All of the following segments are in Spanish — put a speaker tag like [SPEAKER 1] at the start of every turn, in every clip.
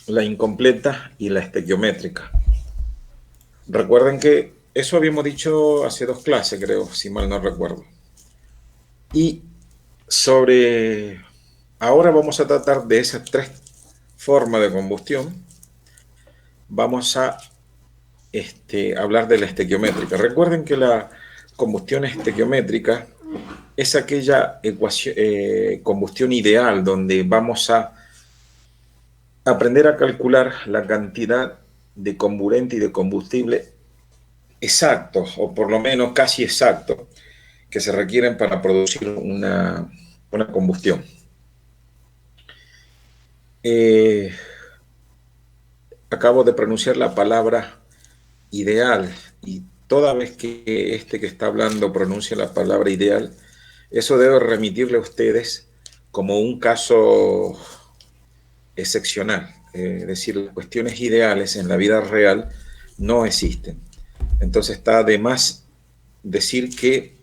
[SPEAKER 1] la incompleta y la estequiométrica. Recuerden que eso habíamos dicho hace 2 clases, creo, si mal no recuerdo. Y sobre... Ahora vamos a tratar de esas 3 formas de combustión. Vamos a hablar de la estequiométrica. Recuerden que la combustión estequiométrica es aquella combustión ideal donde vamos a aprender a calcular la cantidad de comburente y de combustible exactos, o por lo menos casi exactos, que se requieren para producir una combustión. Eh, Acabo de pronunciar la palabra ideal, y toda vez que que está hablando pronuncia la palabra ideal, eso debe remitirle a ustedes como un caso excepcional. Es decir, las cuestiones ideales en la vida real no existen. Entonces está de más decir que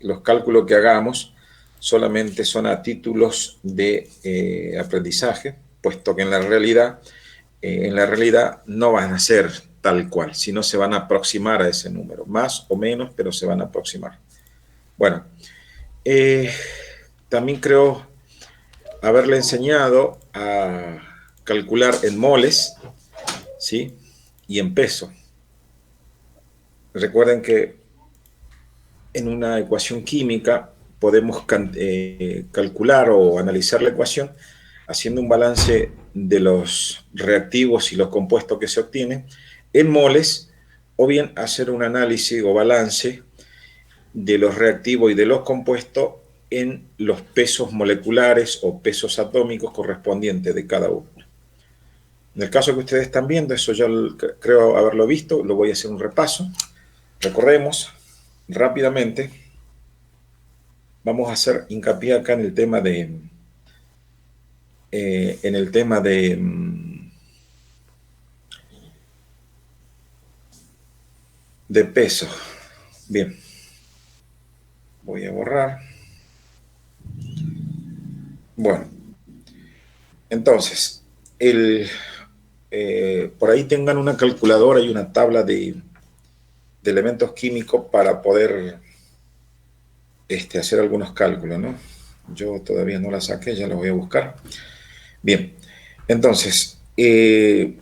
[SPEAKER 1] los cálculos que hagamos solamente son a títulos de aprendizaje, puesto que en la realidad no van a ser tal cual, sino se van a aproximar a ese número, más o menos, pero se van a aproximar. Bueno, eh, también creo haberle enseñado a calcular en moles, ¿sí? Y en peso. Recuerden que en una ecuación química podemos calcular o analizar la ecuación haciendo un balance de los reactivos y los compuestos que se obtienen en moles, o bien hacer un análisis o balance de los reactivos y de los compuestos en los pesos moleculares o pesos atómicos correspondientes de cada uno. En el caso que ustedes están viendo, eso ya creo haberlo visto, lo voy a hacer un repaso. Recordemos rápidamente. Vamos a hacer hincapié acá en el tema de peso. Bien, voy a borrar. Bueno, entonces, por ahí tengan una calculadora y una tabla de elementos químicos para poder hacer algunos cálculos, ¿no? Yo todavía no la saqué, ya la voy a buscar. Bien, entonces, el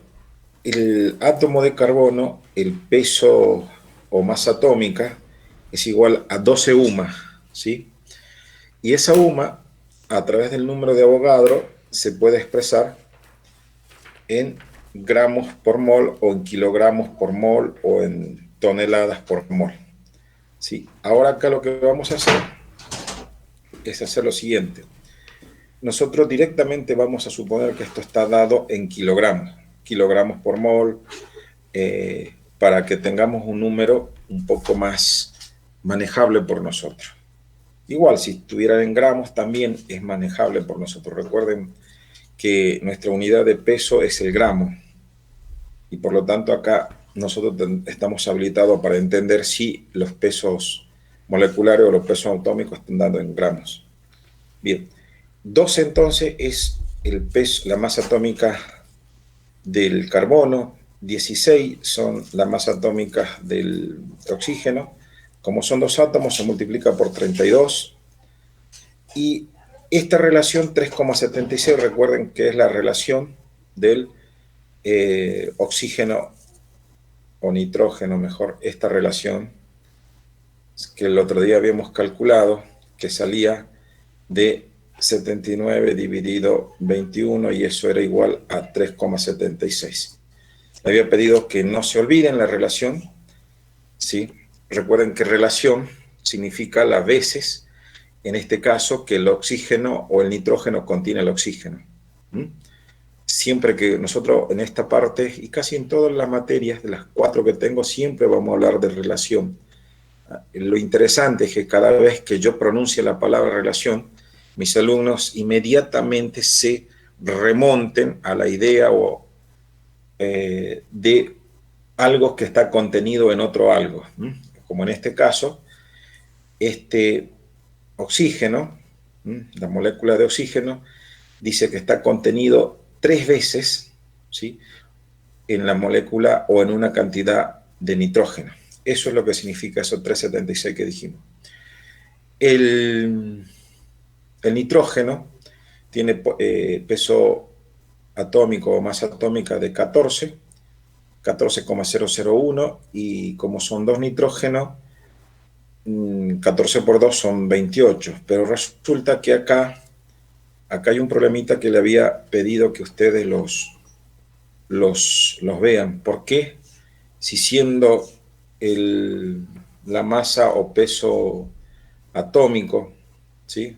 [SPEAKER 1] átomo de carbono, el peso o masa atómica es igual a 12 UMA, ¿sí? Y esa UMA, a través del número de Avogadro, se puede expresar en gramos por mol, o en kilogramos por mol, o en toneladas por mol, ¿sí? Ahora acá lo que vamos a hacer es hacer lo siguiente. Nosotros directamente vamos a suponer que esto está dado en kilogramos por mol, para que tengamos un número un poco más manejable por nosotros. Igual, si estuviera en gramos, también es manejable por nosotros. Recuerden que nuestra unidad de peso es el gramo, y por lo tanto acá nosotros estamos habilitados para entender si los pesos moleculares o los pesos atómicos están dando en gramos. Bien, 12 entonces es el peso, la masa atómica del carbono, 16 son la masa atómica del oxígeno. Como son 2 átomos, se multiplica por 32. Y esta relación 3,76, recuerden que es la relación del oxígeno o nitrógeno, mejor, esta relación que el otro día habíamos calculado, que salía de 79 dividido 21, y eso era igual a 3,76. Le había pedido que no se olviden la relación, ¿sí? Recuerden que relación significa las veces, en este caso, que el oxígeno o el nitrógeno contiene el oxígeno. Siempre que nosotros en esta parte, y casi en todas las materias, de las 4 que tengo, siempre vamos a hablar de relación. Lo interesante es que cada vez que yo pronuncie la palabra relación, mis alumnos inmediatamente se remonten a la idea de algo que está contenido en otro algo. Como en este caso, este oxígeno, la molécula de oxígeno, dice que está contenido 3 veces ¿sí? En la molécula o en una cantidad de nitrógeno. Eso es lo que significa esos 376 que dijimos. El, el nitrógeno tiene peso atómico o masa atómica de 14,001, y como son dos nitrógenos, 14 por 2 son 28, pero resulta que acá hay un problemita que le había pedido que ustedes los vean. ¿Por qué? Si siendo la masa o peso atómico, ¿sí?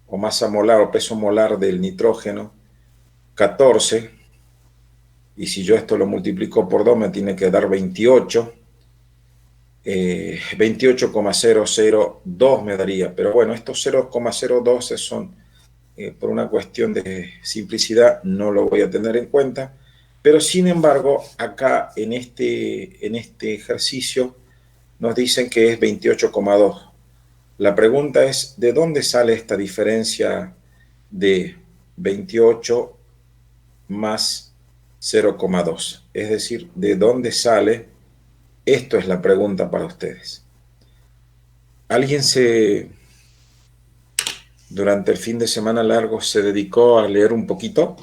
[SPEAKER 1] O masa molar o peso molar del nitrógeno, 14, y si yo esto lo multiplico por 2 me tiene que dar 28, 28,002 me daría, pero bueno, estos 0,012 son, por una cuestión de simplicidad, no lo voy a tener en cuenta, pero sin embargo, acá en este ejercicio nos dicen que es 28,2. La pregunta es, ¿de dónde sale esta diferencia de 28 más 0,2? Es decir, ¿de dónde sale? Esto es la pregunta para ustedes. ¿Alguien durante el fin de semana largo se dedicó a leer un poquito?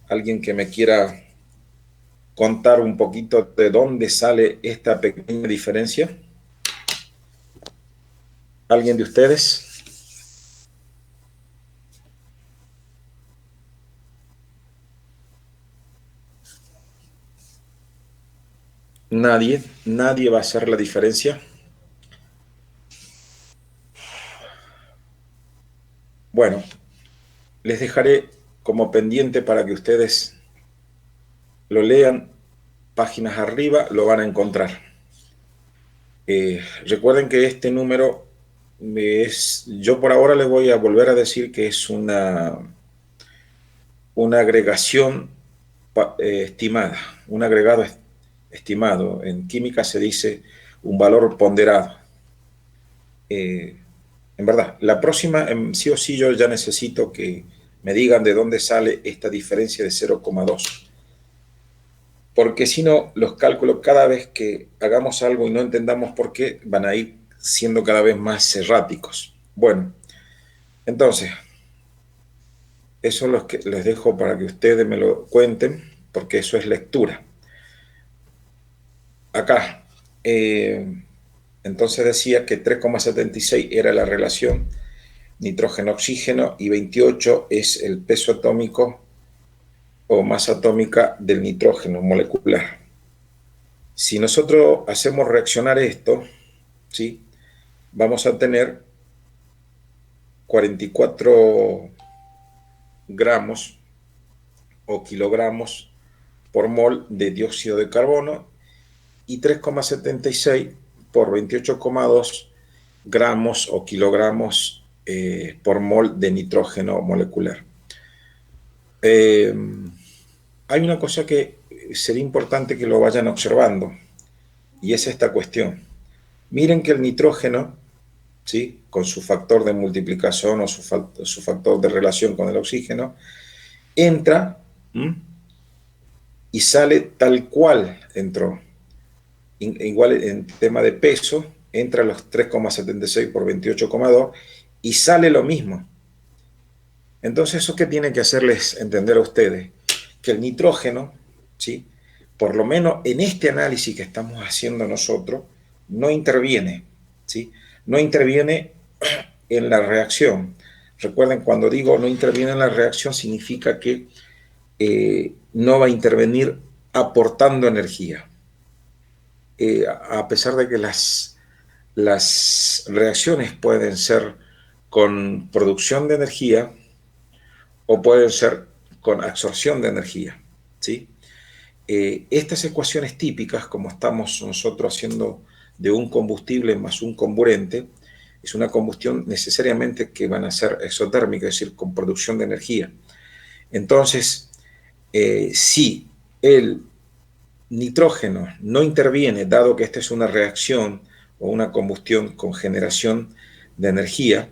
[SPEAKER 1] ¿Alguien que me quiera contar un poquito de dónde sale esta pequeña diferencia? ¿Alguien de ustedes? Nadie va a hacer la diferencia. Bueno, les dejaré como pendiente para que ustedes lo lean. Páginas arriba lo van a encontrar. Recuerden que este número yo por ahora les voy a volver a decir que es una agregación estimada, un agregado estimado. En química se dice un valor ponderado. En verdad, la próxima, sí o sí, yo ya necesito que me digan de dónde sale esta diferencia de 0,2. Porque si no, los cálculos, cada vez que hagamos algo y no entendamos por qué, van a ir siendo cada vez más erráticos. Bueno, entonces, eso es lo que les dejo para que ustedes me lo cuenten, porque eso es lectura. Acá, entonces decía que 3,76 era la relación nitrógeno-oxígeno y 28 es el peso atómico o masa atómica del nitrógeno molecular. Si nosotros hacemos reaccionar esto, ¿sí? Vamos a tener 44 gramos o kilogramos por mol de dióxido de carbono y 3,76 por 28,2 gramos o kilogramos por mol de nitrógeno molecular. Hay una cosa que sería importante que lo vayan observando, y es esta cuestión. Miren que el nitrógeno, ¿sí?, con su factor de multiplicación o su factor de relación con el oxígeno, entra y sale tal cual entró. Igual en tema de peso, entra a los 3,76 por 28,2 y sale lo mismo. Entonces, ¿eso qué tiene que hacerles entender a ustedes? Que el nitrógeno, ¿sí?, por lo menos en este análisis que estamos haciendo nosotros, no interviene, ¿sí? No interviene en la reacción. Recuerden, cuando digo no interviene en la reacción, significa que no va a intervenir aportando energía. A pesar de que las reacciones pueden ser con producción de energía o pueden ser con absorción de energía, ¿sí? Estas ecuaciones típicas, como estamos nosotros haciendo de un combustible más un comburente, es una combustión necesariamente que van a ser exotérmica, es decir, con producción de energía. Entonces, si el nitrógeno no interviene, dado que esta es una reacción o una combustión con generación de energía,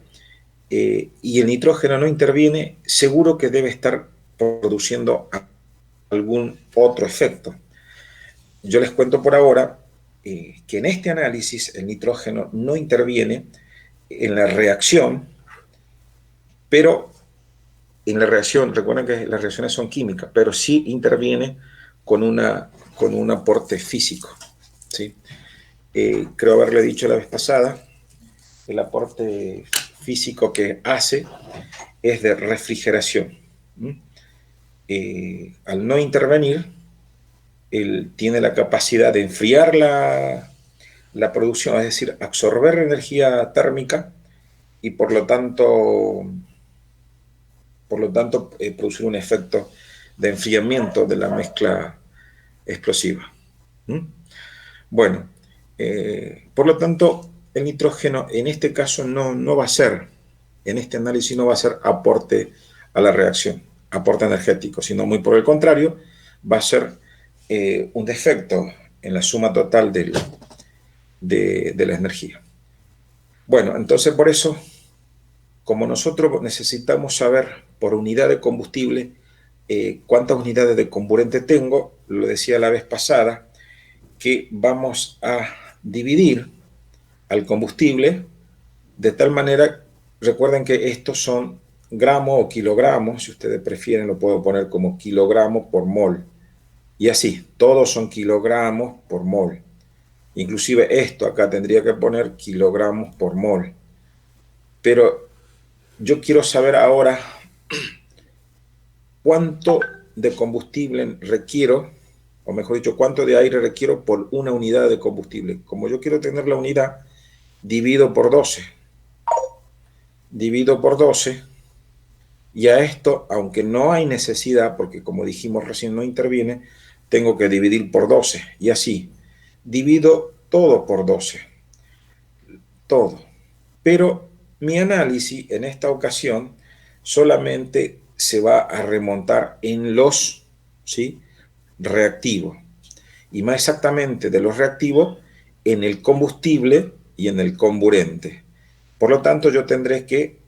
[SPEAKER 1] y el nitrógeno no interviene, seguro que debe estar produciendo algún otro efecto. Yo les cuento por ahora que en este análisis el nitrógeno no interviene en la reacción, pero en la reacción, recuerden que las reacciones son químicas, pero sí interviene con un aporte físico, ¿sí? Creo haberle dicho la vez pasada, el aporte físico que hace es de refrigeración. Al no intervenir, él tiene la capacidad de enfriar la producción, es decir, absorber energía térmica y por lo tanto producir un efecto de enfriamiento de la mezcla explosiva. Bueno, por lo tanto, el nitrógeno en este caso no va a ser, en este análisis no va a ser aporte a la reacción, aporte energético, sino muy por el contrario, va a ser un defecto en la suma total de la energía. Bueno, entonces por eso, como nosotros necesitamos saber por unidad de combustible cuántas unidades de comburente tengo, lo decía la vez pasada, que vamos a dividir al combustible de tal manera, recuerden que estos son gramos o kilogramos, si ustedes prefieren lo puedo poner como kilogramos por mol, y así, todos son kilogramos por mol. Inclusive esto acá tendría que poner kilogramos por mol. Pero yo quiero saber ahora cuánto de combustible requiero, o mejor dicho, cuánto de aire requiero por una unidad de combustible. Como yo quiero tener la unidad, divido por 12. Divido por 12. Y a esto, aunque no hay necesidad, porque como dijimos recién no interviene, tengo que dividir por 12. Y así, divido todo por 12. Todo. Pero mi análisis en esta ocasión solamente se va a remontar en los, ¿sí?, reactivos. Y más exactamente de los reactivos en el combustible y en el comburente. Por lo tanto, yo tendré que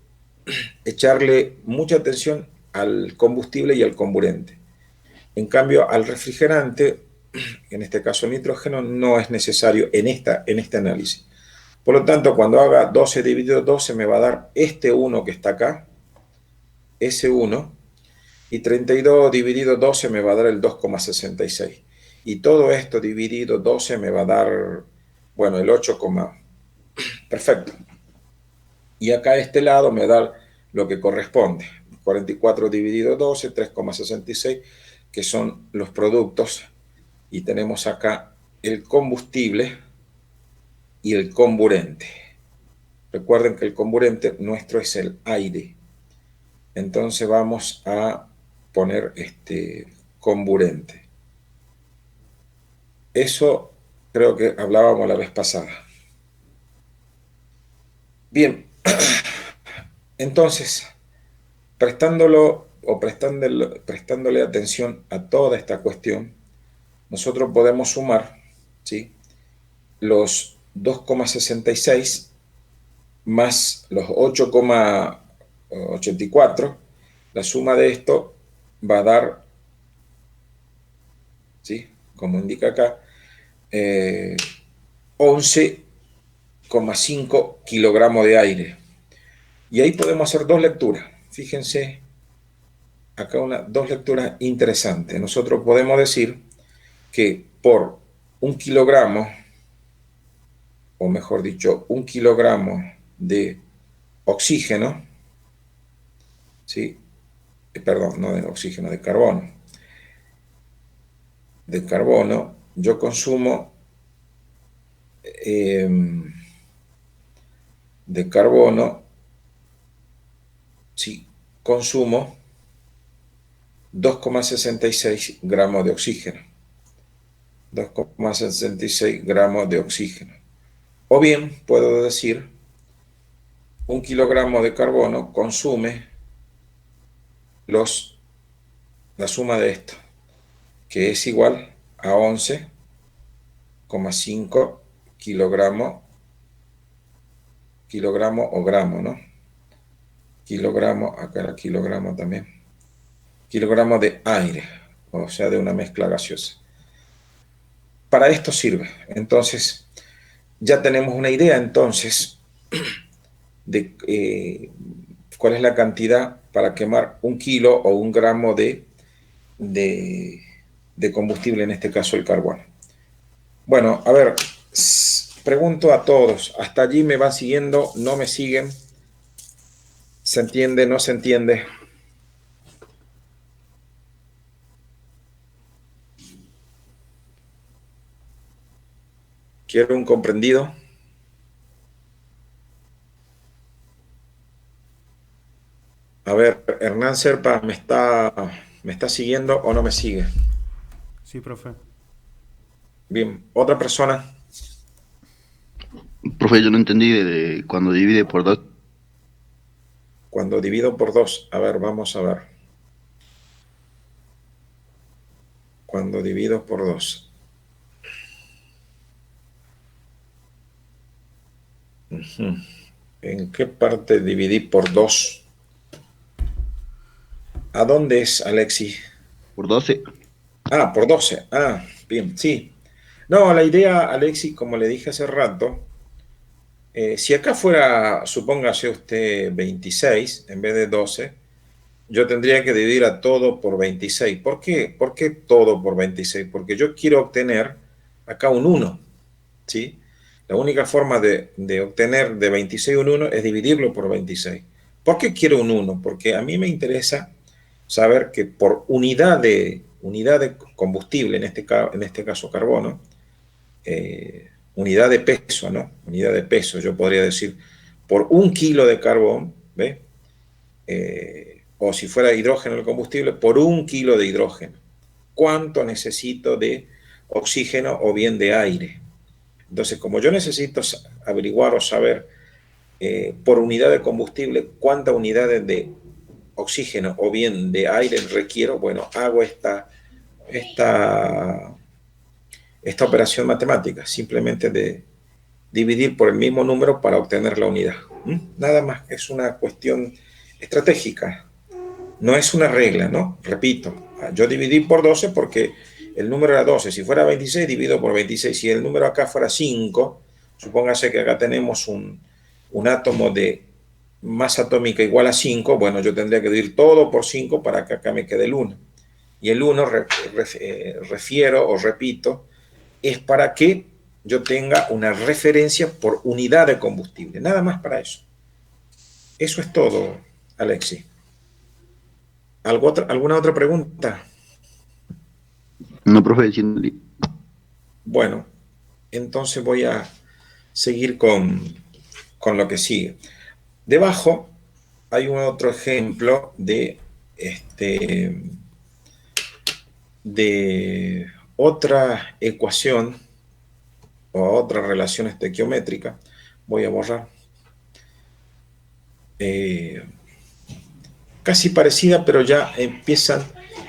[SPEAKER 1] echarle mucha atención al combustible y al comburente. En cambio, al refrigerante, en este caso el nitrógeno, no es necesario en este análisis. Por lo tanto, cuando haga 12 dividido 12 me va a dar este 1 que está acá, ese 1, y 32 dividido 12 me va a dar el 2,66. Y todo esto dividido 12 me va a dar, bueno, el 8, perfecto. Y acá a este lado me da lo que corresponde. 44 dividido 12, 3,66, que son los productos. Y tenemos acá el combustible y el comburente. Recuerden que el comburente nuestro es el aire. Entonces vamos a poner este comburente. Eso creo que hablábamos la vez pasada. Bien, entonces, prestándole atención a toda esta cuestión, nosotros podemos sumar, ¿sí?, los 2,66 más los 8,84. La suma de esto va a dar, ¿sí?, como indica acá, 11,5 kilogramos de aire. Y ahí podemos hacer dos lecturas. Fíjense acá dos lecturas interesantes. Nosotros podemos decir que por un kilogramo, o mejor dicho, un kilogramo de oxígeno, ¿sí?, perdón, no de oxígeno, de carbono. De carbono, yo consumo de carbono, sí, consumo 2,66 gramos de oxígeno. 2,66 gramos de oxígeno. O bien puedo decir, un kilogramo de carbono consume la suma de esto, que es igual a 11,5 kilogramos o gramo, ¿no? Kilogramo, acá era kilogramo también. Kilogramos de aire, o sea, de una mezcla gaseosa. Para esto sirve. Entonces, ya tenemos una idea entonces de cuál es la cantidad para quemar 1 kilo o 1 gramo de, de combustible, en este caso el carbón. Bueno, a ver, pregunto a todos, ¿hasta allí me van siguiendo? ¿No me siguen? ¿Se entiende? ¿No se entiende? ¿Quiero un comprendido? A ver, Hernán Serpa, ¿me está siguiendo o no me sigue?
[SPEAKER 2] Sí, profe.
[SPEAKER 1] Bien, otra persona.
[SPEAKER 3] Profe, yo no entendí de cuando divide por dos.
[SPEAKER 1] Cuando divido por 2, a ver, vamos a ver. Cuando divido por 2. ¿En qué parte dividí por 2? ¿A dónde es, Alexi?
[SPEAKER 3] Por 12.
[SPEAKER 1] Ah, por 12. Ah, bien, sí. No, la idea, Alexi, como le dije hace rato, si acá fuera, supóngase usted 26 en vez de 12, yo tendría que dividir a todo por 26. ¿Por qué? ¿Por qué todo por 26? Porque yo quiero obtener acá un 1, ¿sí? La única forma de obtener de 26 un 1 es dividirlo por 26. ¿Por qué quiero un 1? Porque a mí me interesa saber que por unidad de combustible, en este caso carbono, unidad de peso, ¿no? Unidad de peso, yo podría decir, por 1 kilo de carbón, ¿ve? O si fuera hidrógeno el combustible, por 1 kilo de hidrógeno. ¿Cuánto necesito de oxígeno o bien de aire? Entonces, como yo necesito averiguar o saber por unidad de combustible cuántas unidades de oxígeno o bien de aire requiero, bueno, hago esta, esta operación matemática, simplemente de dividir por el mismo número para obtener la unidad. Nada más, es una cuestión estratégica, no es una regla, ¿no? Repito, yo dividí por 12 porque el número era 12. Si fuera 26, divido por 26. Si el número acá fuera 5, supóngase que acá tenemos un átomo de masa atómica igual a 5, bueno, yo tendría que dividir todo por 5 para que acá me quede el 1. Y el 1, refiero o repito, es para que yo tenga una referencia por unidad de combustible. Nada más para eso. Eso es todo, Alexi. ¿Alguna otra pregunta?
[SPEAKER 3] No, profe, sí entendí.
[SPEAKER 1] Bueno, entonces voy a seguir con lo que sigue. Debajo hay un otro ejemplo de otra ecuación o otra relación estequiométrica. Voy a borrar. Casi parecida, pero ya empiezan a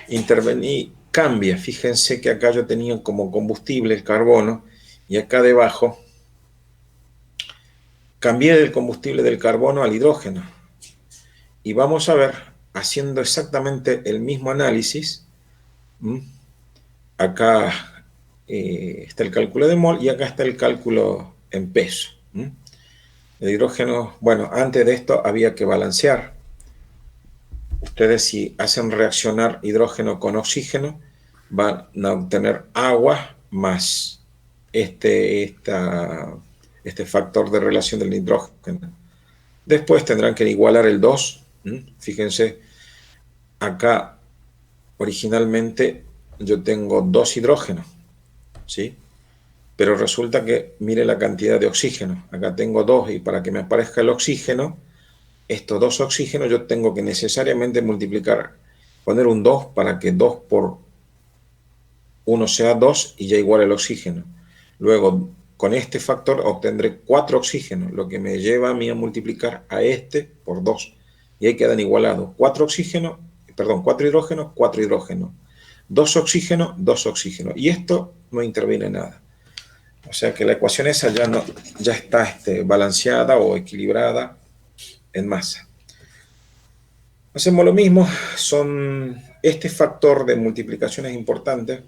[SPEAKER 1] intervenir, cambia. Fíjense que acá yo tenía como combustible el carbono y acá debajo cambié del combustible del carbono al hidrógeno. Y vamos a ver, haciendo exactamente el mismo análisis, acá está el cálculo de mol y acá está el cálculo en peso. El hidrógeno, bueno, antes de esto había que balancear. Ustedes si hacen reaccionar hidrógeno con oxígeno, van a obtener agua más este factor de relación del hidrógeno. Después tendrán que igualar el 2. Fíjense, acá originalmente yo tengo 2 hidrógenos, ¿sí? Pero resulta que, mire la cantidad de oxígeno. Acá tengo 2 y para que me aparezca el oxígeno, estos 2 oxígenos yo tengo que necesariamente multiplicar, poner un 2 para que 2 por 1 sea 2 y ya igual el oxígeno. Luego, con este factor obtendré 4 oxígenos, lo que me lleva a mí a multiplicar a este por 2. Y ahí quedan igualados. 4 oxígenos, perdón, 4 hidrógenos, 4 hidrógenos. 2 oxígenos, 2 oxígenos. Y esto no interviene nada. O sea que la ecuación esa ya está balanceada o equilibrada en masa. Hacemos lo mismo, son este factor de multiplicación es importante,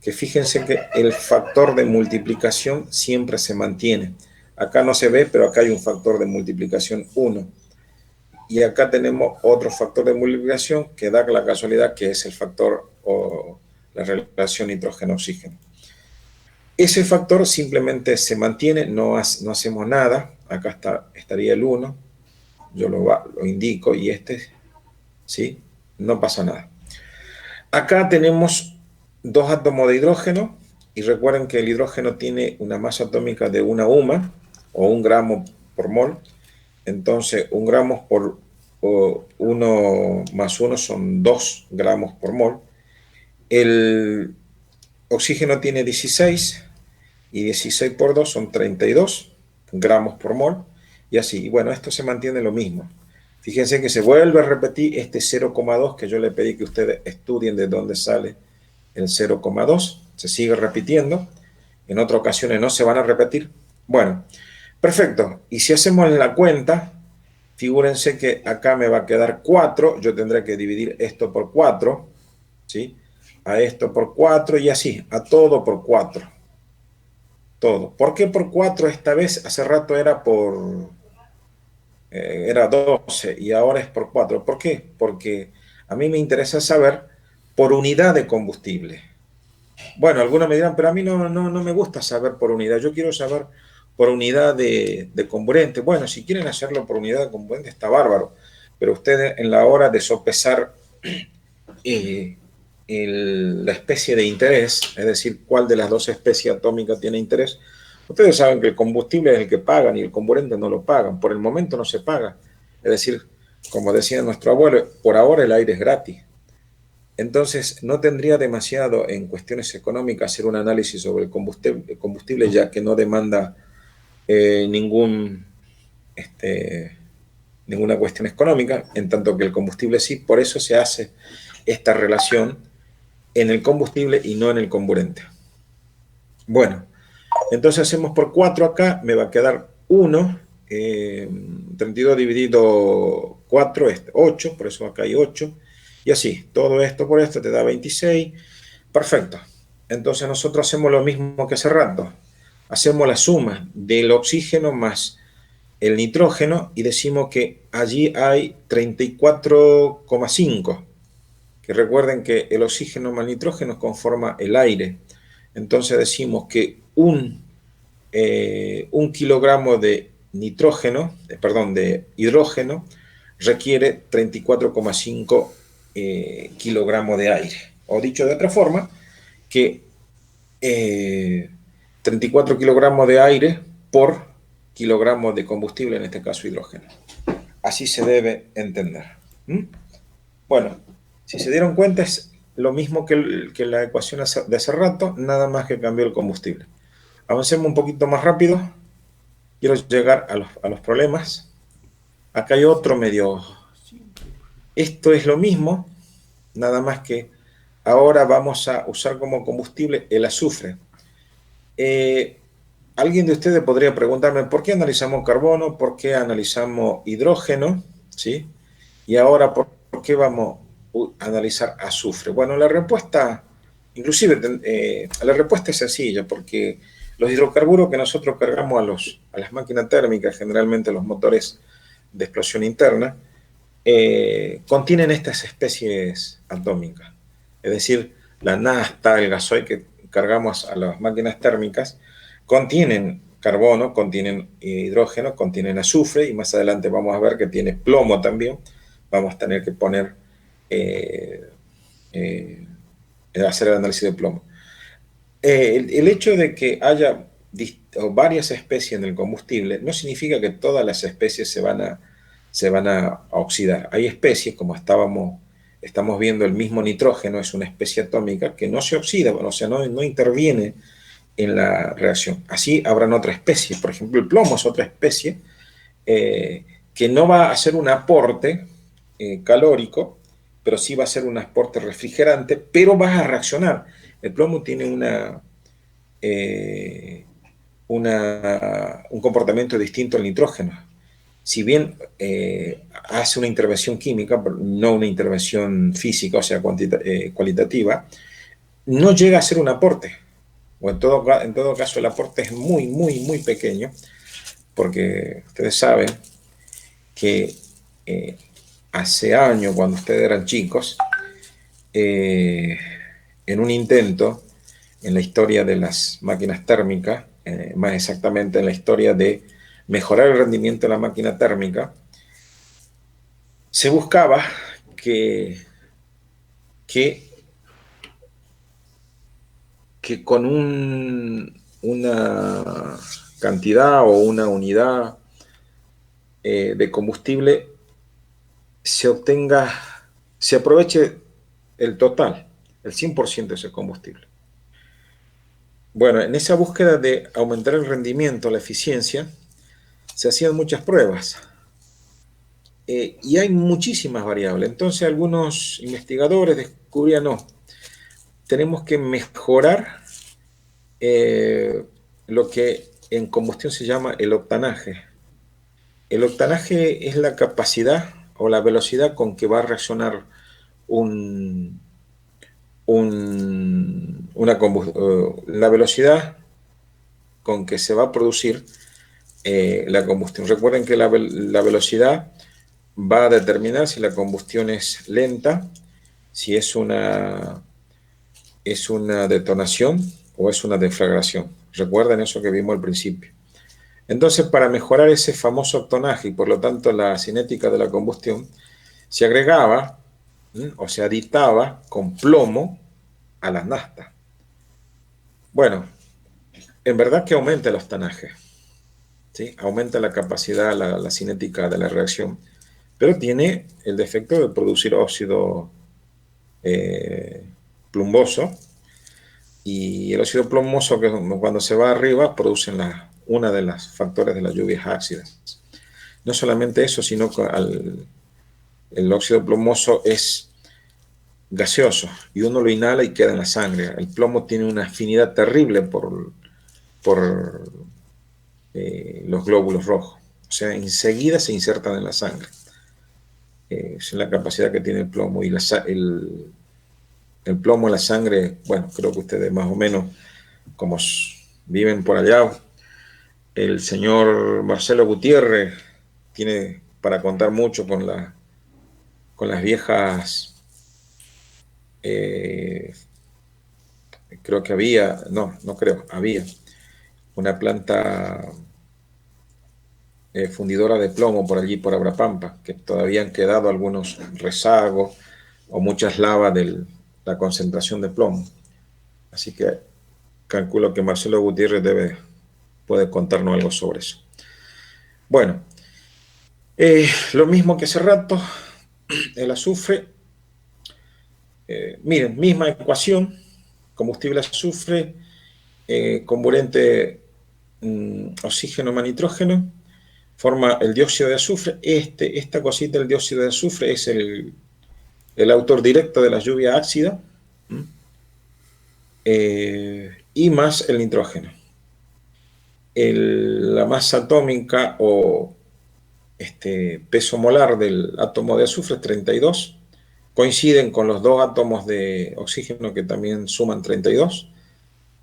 [SPEAKER 1] que fíjense que el factor de multiplicación siempre se mantiene. Acá no se ve, pero acá hay un factor de multiplicación 1. Y acá tenemos otro factor de multiplicación que da la casualidad que es el factor o la relación nitrógeno-oxígeno. Ese factor simplemente se mantiene, no hacemos nada. Acá estaría el 1, yo lo indico, y ¿sí? No pasa nada. Acá tenemos dos átomos de hidrógeno, y recuerden que el hidrógeno tiene una masa atómica de 1 UMA, o 1 gramo por mol. Entonces, 1 gramo por 1 más 1 son 2 gramos por mol. El oxígeno tiene 16, y 16 por 2 son 32 gramos por mol, y así. Y bueno, esto se mantiene lo mismo. Fíjense que se vuelve a repetir este 0,2 que yo le pedí que ustedes estudien de dónde sale el 0,2. Se sigue repitiendo. En otras ocasiones no se van a repetir. Bueno, perfecto. Y si hacemos la cuenta, figúrense que acá me va a quedar 4. Yo tendré que dividir esto por 4, ¿sí? A esto por 4 y así, a todo por 4. Todo. ¿Por qué por 4 esta vez? Hace rato era era 12 y ahora es por 4. ¿Por qué? Porque a mí me interesa saber por unidad de combustible. Bueno, algunos me dirán, pero a mí no me gusta saber por unidad. Yo quiero saber por unidad de comburente. Bueno, si quieren hacerlo por unidad de comburente está bárbaro. Pero ustedes en la hora de sopesar la especie de interés, es decir, cuál de las dos especies atómicas tiene interés, ustedes saben que el combustible es el que pagan y el comburente no lo pagan. Por el momento no se paga. Es decir, como decía nuestro abuelo, por ahora el aire es gratis. Entonces, no tendría demasiado en cuestiones económicas hacer un análisis sobre el combustible, ya que no demanda ninguna cuestión económica, en tanto que el combustible sí. Por eso se hace esta relación en el combustible y no en el comburente. Bueno, entonces hacemos por 4 acá, me va a quedar 1, 32 dividido 4 es 8, por eso acá hay 8, y así, todo esto por esto te da 26, perfecto. Entonces nosotros hacemos lo mismo que hace rato, hacemos la suma del oxígeno más el nitrógeno y decimos que allí hay 34,5, que recuerden que el oxígeno más el nitrógeno conforma el aire. Entonces decimos que un kilogramo de de hidrógeno requiere 34,5 kilogramos de aire. O dicho de otra forma, que 34 kilogramos de aire por kilogramos de combustible, en este caso hidrógeno. Así se debe entender. Bueno, si se dieron cuenta es lo mismo que la ecuación de hace rato, nada más que cambió el combustible. Avancemos un poquito más rápido. Quiero llegar a los problemas. Acá hay otro medio. Esto es lo mismo, nada más que ahora vamos a usar como combustible el azufre. Alguien de ustedes podría preguntarme, ¿por qué analizamos carbono? ¿Por qué analizamos hidrógeno? ¿Sí? Y ahora, ¿por qué vamos a analizar azufre? Bueno, la respuesta, la respuesta es sencilla, porque los hidrocarburos que nosotros cargamos a las máquinas térmicas, generalmente los motores de explosión interna, contienen estas especies atómicas. Es decir, la nafta, el gasoil que cargamos a las máquinas térmicas, contienen carbono, contienen hidrógeno, contienen azufre, y más adelante vamos a ver que tiene plomo también. Vamos a tener que hacer el análisis de plomo. El hecho de que haya varias especies en el combustible no significa que todas las especies se van a oxidar. Hay especies, como estamos viendo, el mismo nitrógeno es una especie atómica que no se oxida, o sea, no interviene en la reacción. Así habrán otras especies, por ejemplo, el plomo es otra especie que no va a hacer un aporte calórico, pero sí va a ser un aporte refrigerante, pero va a reaccionar. El plomo tiene un comportamiento distinto al nitrógeno. si bien hace una intervención química, pero no una intervención física, o sea, cualitativa, no llega a ser un aporte, o en todo caso el aporte es muy, muy, muy pequeño, porque ustedes saben que eh, hace años, cuando ustedes eran chicos, eh, en un intento en la historia de las máquinas térmicas, más exactamente en la historia de mejorar el rendimiento de la máquina térmica, se buscaba que, que, que con una cantidad o una unidad de combustible se obtenga, se aproveche el total, el 100% de ese combustible. Bueno, en esa búsqueda de aumentar el rendimiento, la eficiencia, se hacían muchas pruebas y hay muchísimas variables. Entonces algunos investigadores descubrían, no, tenemos que mejorar lo que en combustión se llama el octanaje. El octanaje es la capacidad o la velocidad con que va a reaccionar un, la velocidad con que se va a producir la combustión. Recuerden que la velocidad va a determinar si la combustión es lenta, si es una detonación o es una deflagración. Recuerden eso que vimos al principio. Entonces, para mejorar ese famoso octanaje y por lo tanto la cinética de la combustión, se agregaba o se aditaba con plomo a las naftas. Bueno, en verdad que aumenta el octanaje, ¿sí? Aumenta la capacidad, la cinética de la reacción, pero tiene el defecto de producir óxido eh, plumboso, y el óxido plumoso que cuando se va arriba produce una de las factores de las lluvias ácidas. No solamente eso, sino que el óxido plumoso es gaseoso y uno lo inhala y queda en la sangre. El plomo tiene una afinidad terrible por los glóbulos rojos. O sea, enseguida se insertan en la sangre. Es la capacidad que tiene el plomo. Y el plomo en la sangre, bueno, creo que ustedes más o menos, como viven por allá, el señor Marcelo Gutiérrez tiene para contar mucho con las viejas, eh, creo que había, no creo, había una planta fundidora de plomo por allí, por Abrapampa, que todavía han quedado algunos rezagos o muchas lavas de la concentración de plomo. Así que calculo que Marcelo Gutiérrez puede contarnos algo sobre eso. Bueno, lo mismo que hace rato, el azufre, miren, misma ecuación, combustible azufre, comburente oxígeno más nitrógeno, forma el dióxido de azufre. Esta cosita, el dióxido de azufre, es el autor directo de la lluvia ácida, y más el nitrógeno. La masa atómica o peso molar del átomo de azufre es 32. Coinciden con los dos átomos de oxígeno que también suman 32.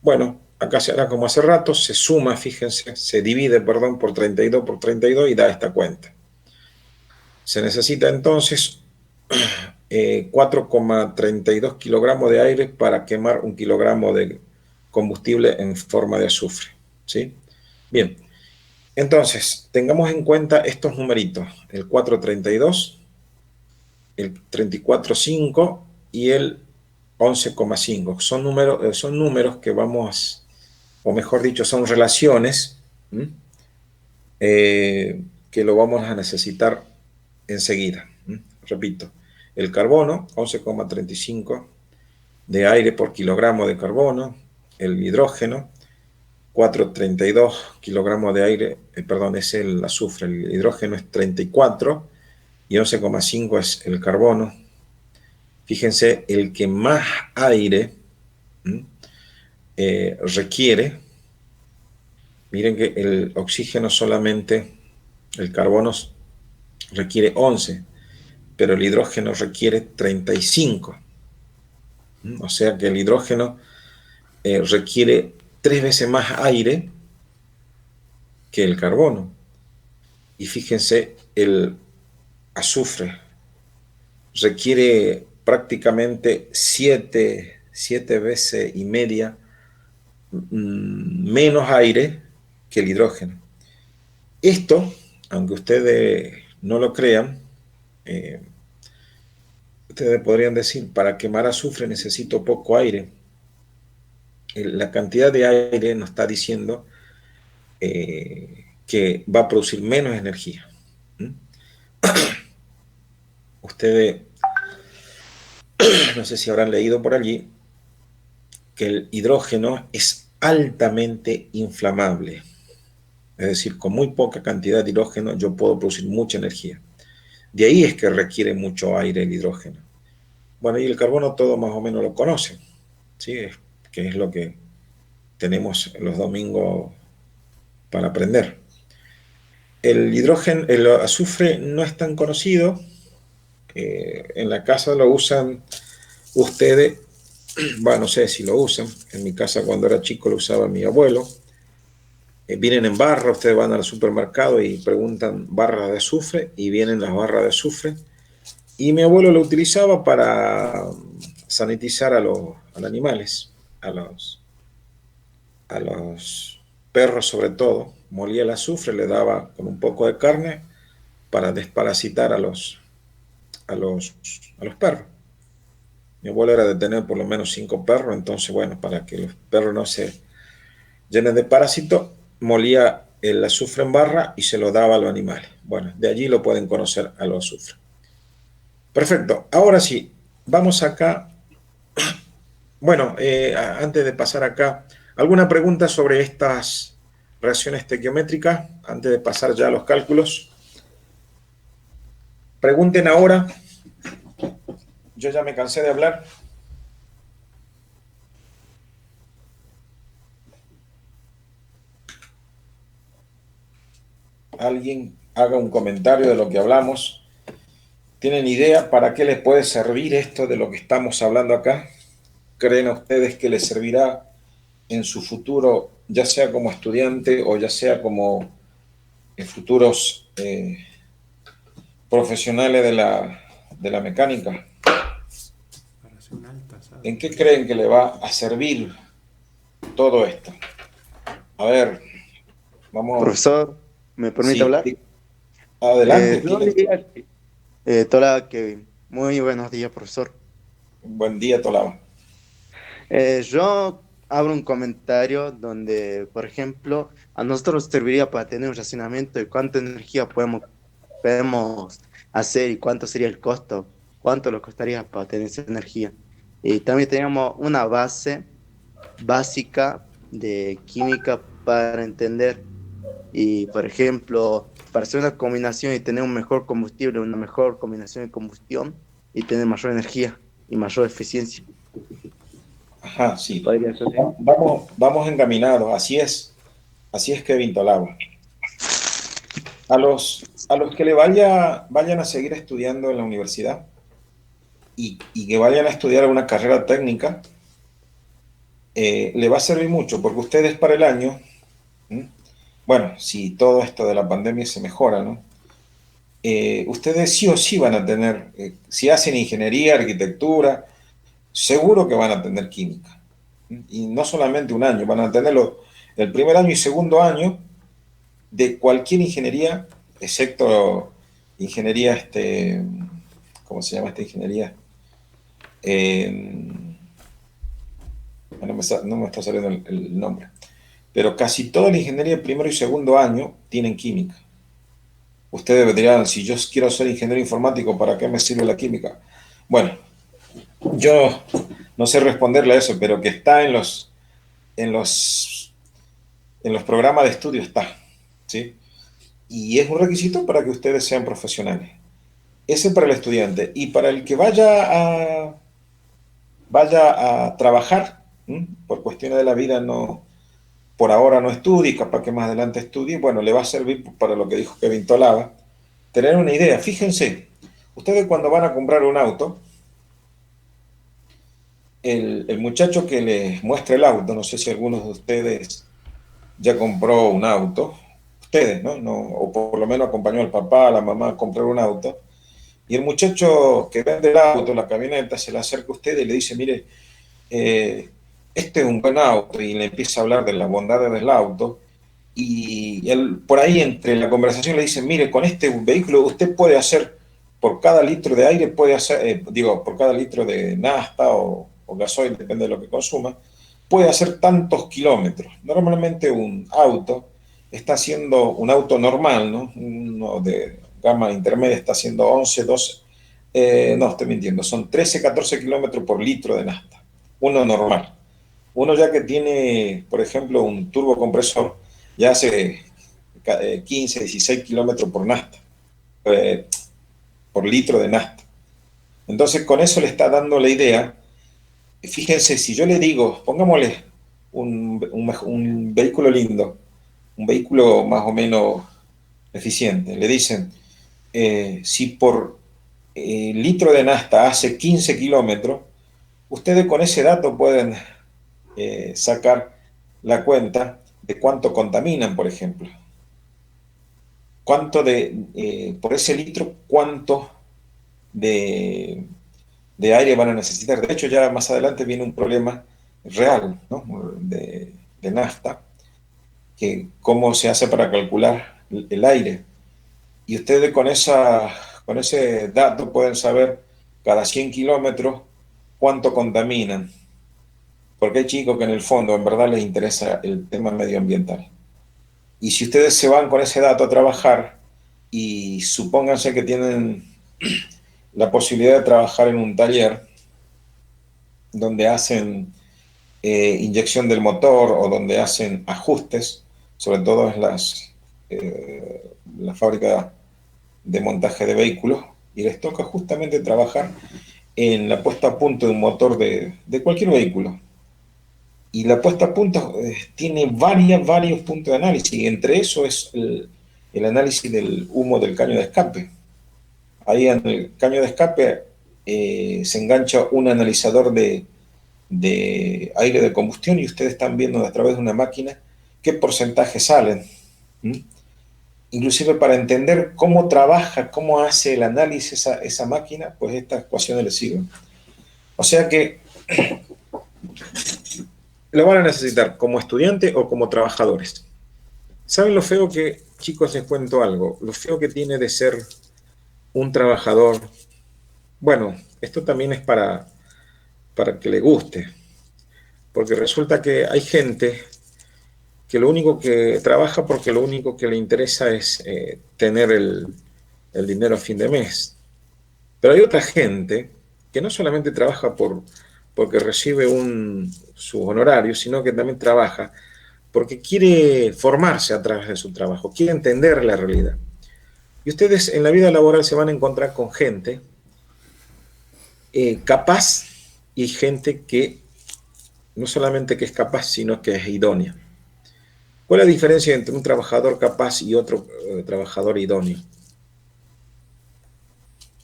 [SPEAKER 1] Bueno, acá se hará como hace rato, se suma, fíjense, se divide, perdón, por 32 por 32 y da esta cuenta. Se necesita entonces 4,32 kilogramos de aire para quemar 1 kilogramo de combustible en forma de azufre, ¿sí? Bien, entonces tengamos en cuenta estos numeritos, el 4,32, el 34,5 y el 11,5. Son números que vamos, o mejor dicho, son relaciones que lo vamos a necesitar enseguida. Repito, el carbono, 11,35 de aire por kilogramo de carbono, el hidrógeno, 4,32 kilogramos de aire, perdón, es el azufre, el hidrógeno es 34 y 11,5 es el carbono. Fíjense, el que más aire requiere, miren que el oxígeno solamente, el carbono requiere 11, pero el hidrógeno requiere 35. O sea que el hidrógeno requiere 3 veces más aire que el carbono. Y fíjense, el azufre requiere prácticamente 7 veces y media menos aire que el hidrógeno. Esto, aunque ustedes no lo crean, eh, ustedes podrían decir, para quemar azufre necesito poco aire. La cantidad de aire nos está diciendo que va a producir menos energía. ¿Mm? Ustedes, no sé si habrán leído por allí, que el hidrógeno es altamente inflamable. Es decir, con muy poca cantidad de hidrógeno yo puedo producir mucha energía. De ahí es que requiere mucho aire el hidrógeno. Bueno, y el carbono todo más o menos lo conocen, ¿sí? Que es lo que tenemos los domingos para aprender. El hidrógeno, el azufre no es tan conocido. En la casa lo usan ustedes, bueno, no sé si lo usan. En mi casa cuando era chico lo usaba mi abuelo. Vienen en barra, ustedes van al supermercado y preguntan barras de azufre y vienen las barras de azufre. Y mi abuelo lo utilizaba para sanitizar a los animales, a los perros sobre todo. Molía el azufre, le daba con un poco de carne para desparasitar a los perros. Mi abuelo era de tener por lo menos 5 perros, entonces, bueno, para que los perros no se llenen de parásitos, molía el azufre en barra y se lo daba a los animales. Bueno, de allí lo pueden conocer a los azufres. Perfecto, ahora sí, vamos acá. Bueno, antes de pasar acá, ¿alguna pregunta sobre estas reacciones estequiométricas? Antes de pasar ya a los cálculos. Pregunten ahora. Yo ya me cansé de hablar. Alguien haga un comentario de lo que hablamos. ¿Tienen idea para qué les puede servir esto de lo que estamos hablando acá? ¿Creen ustedes que les servirá en su futuro, ya sea como estudiante o ya sea como futuros profesionales de la mecánica?
[SPEAKER 2] Para hacer un alta, ¿sabes?
[SPEAKER 1] ¿En qué creen que le va a servir todo esto? A ver, vamos.
[SPEAKER 4] Profesor, ¿me permite
[SPEAKER 1] Sí,
[SPEAKER 4] hablar?
[SPEAKER 1] sí. Adelante.
[SPEAKER 4] Yo diría que, Tola, que muy buenos días, profesor.
[SPEAKER 1] Buen día, Tolaba.
[SPEAKER 4] Yo abro un comentario donde, por ejemplo, a nosotros nos serviría para tener un racionamiento de cuánta energía podemos hacer y cuánto sería el costo, cuánto nos costaría para tener esa energía. Y también teníamos una base básica de química para entender. Y, por ejemplo, para hacer una combinación y tener un mejor combustible, una mejor combinación de combustión y tener mayor energía y mayor eficiencia.
[SPEAKER 1] Ajá, sí.
[SPEAKER 4] Podría ser así.
[SPEAKER 1] Vamos encaminados. Así es, Kevin Tolaba. A los que vayan a seguir estudiando en la universidad y que vayan a estudiar una carrera técnica, le va a servir mucho porque ustedes para el año, ¿m? Bueno, si todo esto de la pandemia se mejora, ¿no? Ustedes sí o sí van a tener, si hacen ingeniería, arquitectura, seguro que van a tener química. Y no solamente un año, van a tenerlo el primer año y segundo año de cualquier ingeniería, excepto ingeniería, ¿cómo se llama esta ingeniería? No me está saliendo el nombre. Pero casi toda la ingeniería de primero y segundo año tienen química. Ustedes dirán, si yo quiero ser ingeniero informático, ¿para qué me sirve la química? Bueno, yo no sé responderle a eso, pero que está en los, en los programas de estudio está, ¿sí? Y es un requisito para que ustedes sean profesionales. Ese para el estudiante. Y para el que vaya a trabajar, por cuestiones de la vida, no, por ahora no estudie, capaz que más adelante estudie, bueno, le va a servir para lo que dijo Kevin Tolaba, tener una idea. Fíjense, ustedes cuando van a comprar un auto, el muchacho que les muestra el auto, no sé si algunos de ustedes ya compró un auto, ustedes, ¿no? No, o por lo menos acompañó al papá, a la mamá a comprar un auto, y el muchacho que vende el auto, la camioneta, se le acerca a usted y le dice, mire, este es un buen auto, y le empieza a hablar de las bondades del auto, y él, por ahí entre la conversación le dice, mire, con este vehículo usted puede hacer, por cada litro de aire, puede hacer, por cada litro de nafta o gasoil, depende de lo que consuma, puede hacer tantos kilómetros. Normalmente un auto está haciendo, un auto normal, ¿no? Uno de gama intermedia está haciendo 11, 12, no, estoy mintiendo, son 13, 14 kilómetros por litro de nafta, uno normal. Uno ya que tiene, por ejemplo, un turbocompresor, ya hace 15, 16 kilómetros por nafta, eh, por litro de nafta. Entonces, con eso le está dando la idea. Fíjense, si yo le digo, pongámosle un vehículo lindo, un vehículo más o menos eficiente, le dicen, si por litro de nafta hace 15 kilómetros, ustedes con ese dato pueden sacar la cuenta de cuánto contaminan, por ejemplo. Cuánto por ese litro, cuánto de, de aire van a necesitar. De hecho, ya más adelante viene un problema real, ¿no? De nafta, que cómo se hace para calcular el aire. Y ustedes con ese dato pueden saber cada 100 kilómetros cuánto contaminan. Porque hay chicos que en el fondo en verdad les interesa el tema medioambiental. Y si ustedes se van con ese dato a trabajar y supónganse que tienen la posibilidad de trabajar en un taller donde hacen inyección del motor o donde hacen ajustes, sobre todo en la fábrica de montaje de vehículos, y les toca justamente trabajar en la puesta a punto de un motor de cualquier vehículo. Y la puesta a punto tiene varios puntos de análisis, y entre eso es el análisis del humo del caño de escape. Ahí en el caño de escape se engancha un analizador de aire de combustión, y ustedes están viendo a través de una máquina qué porcentaje salen. ¿Mm? Inclusive para entender cómo trabaja, cómo hace el análisis esa máquina, pues estas ecuaciones les sirven. O sea que lo van a necesitar como estudiante o como trabajadores. ¿Saben lo feo que, chicos, les cuento algo? Lo feo que tiene de ser un trabajador. Bueno, esto también es para que le guste, porque resulta que hay gente que lo único que trabaja porque lo único que le interesa es tener el dinero a fin de mes. Pero hay otra gente que no solamente trabaja porque recibe su honorario, sino que también trabaja porque quiere formarse a través de su trabajo, quiere entender la realidad. Y ustedes en la vida laboral se van a encontrar con gente capaz y gente que no solamente que es capaz, sino que es idónea. ¿Cuál es la diferencia entre un trabajador capaz y otro trabajador idóneo?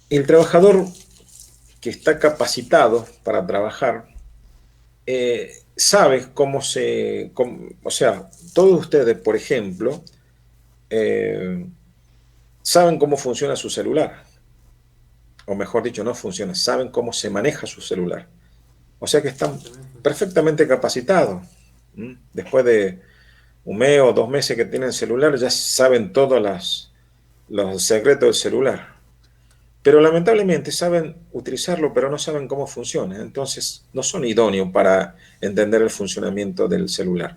[SPEAKER 1] El trabajador que está capacitado para trabajar sabe o sea, todos ustedes, por ejemplo, saben cómo funciona su celular, o mejor dicho, no funciona, saben cómo se maneja su celular. O sea que están perfectamente capacitados. Después de un mes o 2 meses que tienen celular, ya saben todos los secretos del celular. Pero lamentablemente saben utilizarlo, pero no saben cómo funciona. Entonces no son idóneos para entender el funcionamiento del celular.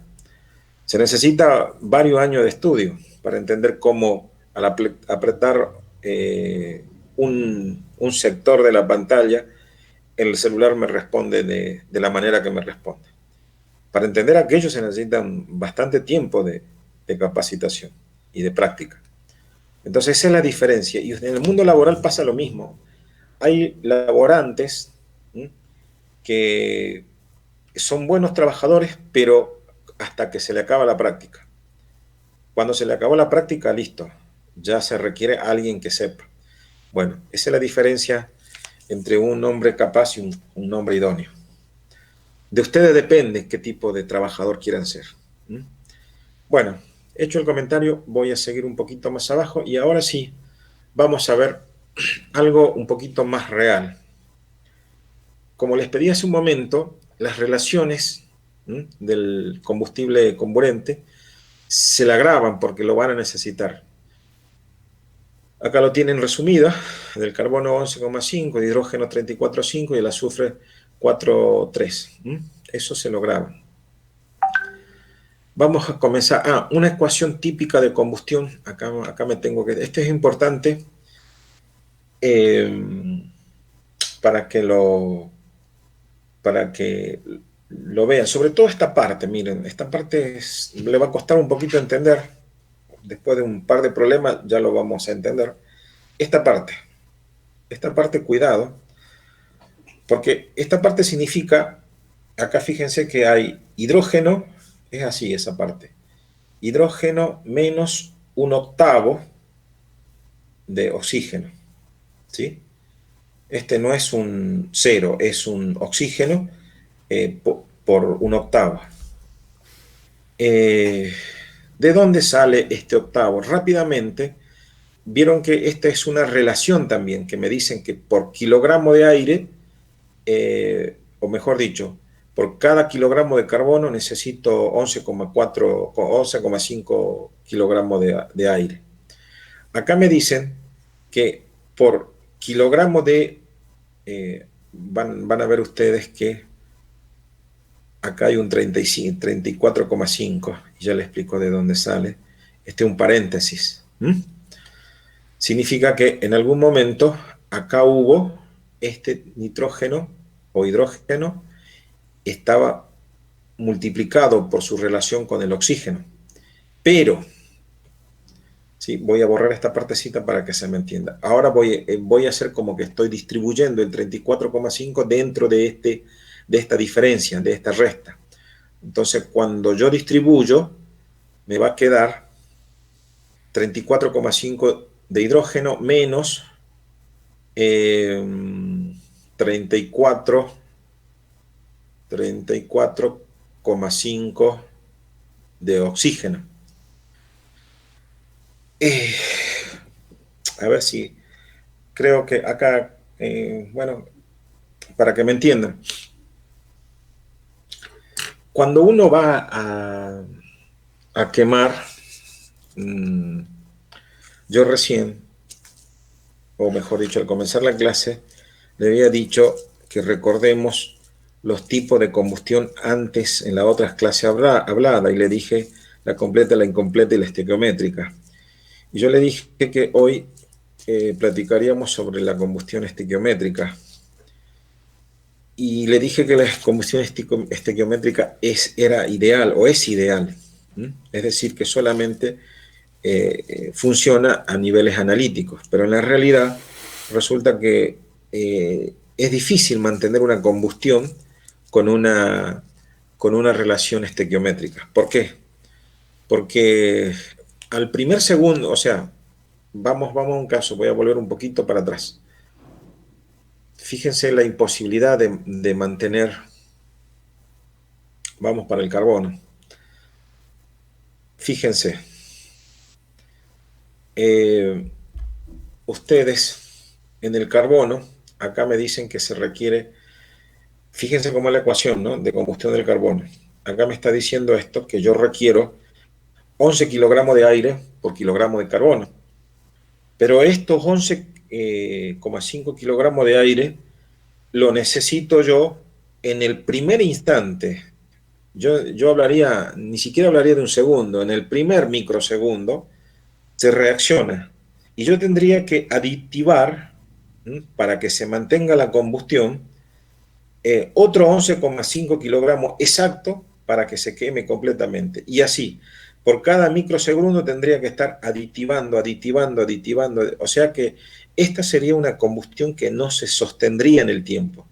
[SPEAKER 1] Se necesita varios años de estudio para entender cómo al apretar un sector de la pantalla, el celular me responde de la manera que me responde. Para entender aquello se necesitan bastante tiempo de capacitación y de práctica. Entonces esa es la diferencia. Y en el mundo laboral pasa lo mismo. Hay laborantes que son buenos trabajadores, pero hasta que se le acaba la práctica. Cuando se le acabó la práctica, listo. ya se requiere alguien que sepa. Bueno, esa es la diferencia entre un hombre capaz y un hombre idóneo. De ustedes depende qué tipo de trabajador quieran ser. ¿Mm? Bueno, hecho el comentario, voy a seguir un poquito más abajo y ahora sí, vamos a ver algo un poquito más real. Como les pedí hace un momento, las relaciones del combustible comburente se la graban porque lo van a necesitar. Acá lo tienen resumido, del carbono 11,5, de hidrógeno 34,5 y el azufre 4,3. Eso se lo graban. Vamos a comenzar. Una ecuación típica de combustión. Acá me tengo que... Este es importante para que lo vean. Sobre todo esta parte, miren, esta parte le va a costar un poquito entender. Después de un par de problemas ya lo vamos a entender. Esta parte, cuidado, porque esta parte significa, acá fíjense que hay hidrógeno, es así esa parte, hidrógeno menos 1/8 de oxígeno, ¿sí? Este no es un 0, es un oxígeno por 1/8. ¿De dónde sale este octavo? Rápidamente, vieron que esta es una relación también, que me dicen que por kilogramo de aire, o mejor dicho, por cada kilogramo de carbono necesito 11,5 kilogramos de aire. Acá me dicen que por kilogramo de... van a ver ustedes que acá hay un 34,5, y ya les explico de dónde sale. Este es un paréntesis. Significa que en algún momento acá hubo este nitrógeno o hidrógeno, estaba multiplicado por su relación con el oxígeno. Pero, ¿sí? Voy a borrar esta partecita para que se me entienda. Ahora voy a hacer como que estoy distribuyendo el 34,5 dentro de esta diferencia, de esta resta. Entonces, cuando yo distribuyo, me va a quedar 34,5 de hidrógeno menos 34,5 de oxígeno. A ver si creo que acá, bueno, para que me entiendan. Cuando uno va a quemar, yo recién, o mejor dicho, al comenzar la clase, le había dicho que recordemos los tipos de combustión antes en las otras clases hablada, y le dije la completa, la incompleta y la estequiométrica. Y yo le dije que hoy platicaríamos sobre la combustión estequiométrica. Y le dije que la combustión estequiométrica era ideal o es ideal. Es decir, que solamente funciona a niveles analíticos, pero en la realidad resulta que es difícil mantener una combustión con una relación estequiométrica. ¿Por qué? Porque al primer segundo, o sea, vamos a un caso, voy a volver un poquito para atrás. Fíjense la imposibilidad de mantener, vamos para el carbono. Fíjense, ustedes en el carbono, acá me dicen que se requiere, fíjense cómo es la ecuación, ¿no?, de combustión del carbono. Acá me está diciendo esto, que yo requiero 11 kilogramos de aire por kilogramo de carbono. Pero estos 11,5 kilogramos de aire lo necesito yo en el primer instante. Yo hablaría, ni siquiera hablaría de un segundo, en el primer microsegundo se reacciona. Y yo tendría que aditivar, para que se mantenga la combustión, otro 11,5 kilogramos exacto para que se queme completamente. Y así, por cada microsegundo tendría que estar aditivando. O sea que esta sería una combustión que no se sostendría en el tiempo.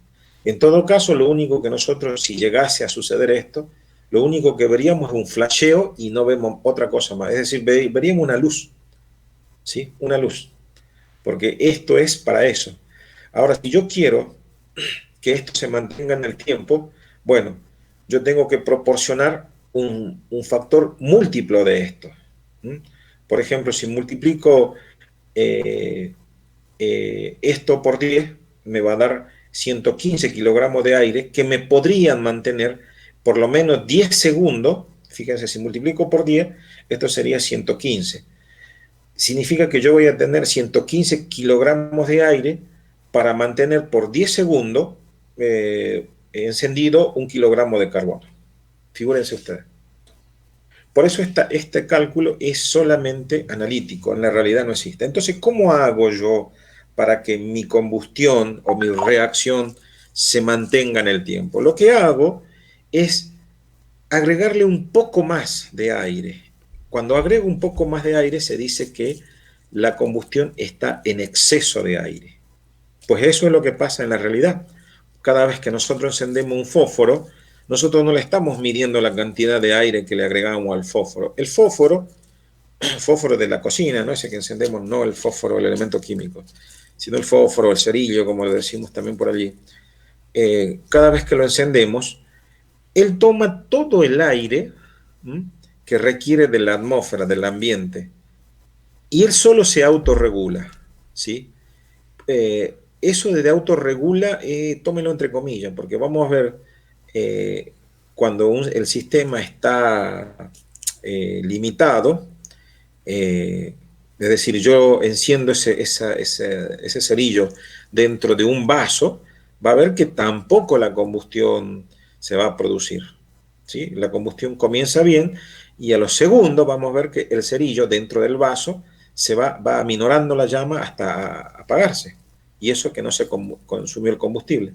[SPEAKER 1] En todo caso, lo único que nosotros, si llegase a suceder esto, lo único que veríamos es un flasheo y no vemos otra cosa más. Es decir, veríamos una luz. ¿sí? Una luz, porque esto es para eso. Ahora, si yo quiero que esto se mantenga en el tiempo, bueno, yo tengo que proporcionar un factor múltiplo de esto. ¿Mm? Por ejemplo, si multiplico eh, esto por 10, me va a dar 115 kilogramos de aire que me podrían mantener por lo menos 10 segundos. Fíjense, si multiplico por 10, esto sería 115. Significa que yo voy a tener 115 kilogramos de aire para mantener por 10 segundos encendido 1 kilogramo de carbono. Figúrense ustedes. Por eso este cálculo es solamente analítico, en la realidad no existe. Entonces, ¿cómo hago yo para que mi combustión o mi reacción se mantenga en el tiempo? Lo que hago es agregarle un poco más de aire. Cuando agrego un poco más de aire se dice que la combustión está en exceso de aire. Pues eso es lo que pasa en la realidad. Cada vez que nosotros encendemos un fósforo, nosotros no le estamos midiendo la cantidad de aire que le agregamos al fósforo. El fósforo de la cocina, no ese que encendemos, no el fósforo, el elemento químico, sino el fósforo, el cerillo, como lo decimos también por allí. Cada vez que lo encendemos, él toma todo el aire que requiere de la atmósfera, del ambiente, y él solo se autorregula, ¿sí? Eso de autorregula, tómelo entre comillas, porque vamos a ver cuando el sistema está limitado, es decir, yo enciendo ese cerillo dentro de un vaso, va a ver que tampoco la combustión se va a producir, ¿sí? La combustión comienza bien y a los segundos vamos a ver que el cerillo dentro del vaso va aminorando la llama hasta apagarse. Y eso que no se consumió el combustible.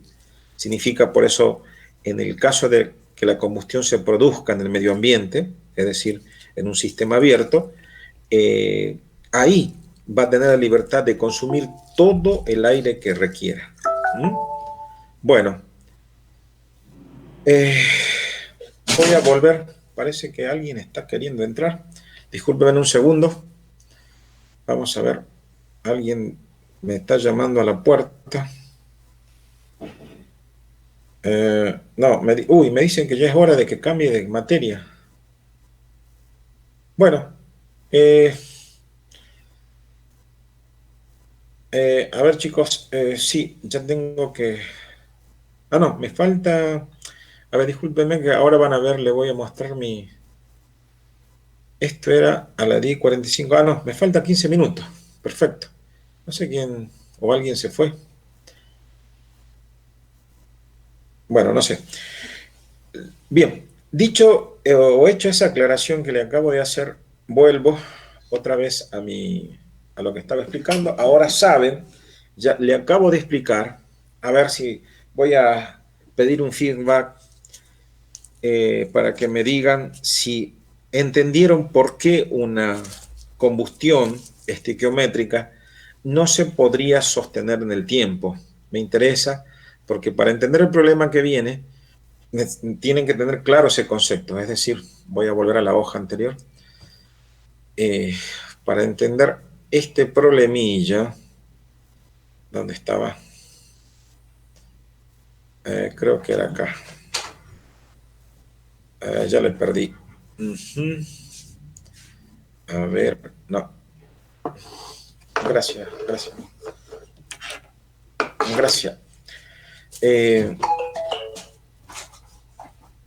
[SPEAKER 1] Significa, por eso, en el caso de que la combustión se produzca en el medio ambiente, es decir, en un sistema abierto, ahí va a tener la libertad de consumir todo el aire que requiera. Bueno, voy a volver. Parece que alguien está queriendo entrar. Discúlpenme un segundo. Vamos a ver. Alguien me está llamando a la puerta. No, me dicen que ya es hora de que cambie de materia. Bueno, a ver chicos, sí, ya tengo que... Ah, no, me falta... A ver, discúlpenme que ahora van a ver, le voy a mostrar mi... Esto era a las 10:45. Ah, no, me falta 15 minutos. Perfecto. No sé quién o alguien se fue. Bueno, no sé. Bien, dicho o hecho esa aclaración que le acabo de hacer, vuelvo otra vez a lo que estaba explicando. Ahora saben, ya le acabo de explicar, a ver si voy a pedir un feedback para que me digan si entendieron por qué una combustión estequiométrica no se podría sostener en el tiempo. Me interesa porque para entender el problema que viene, tienen que tener claro ese concepto. Es decir, voy a volver a la hoja anterior. Para entender este problemilla, ¿dónde estaba? Creo que era acá. Ya le perdí. A ver, no. Gracias.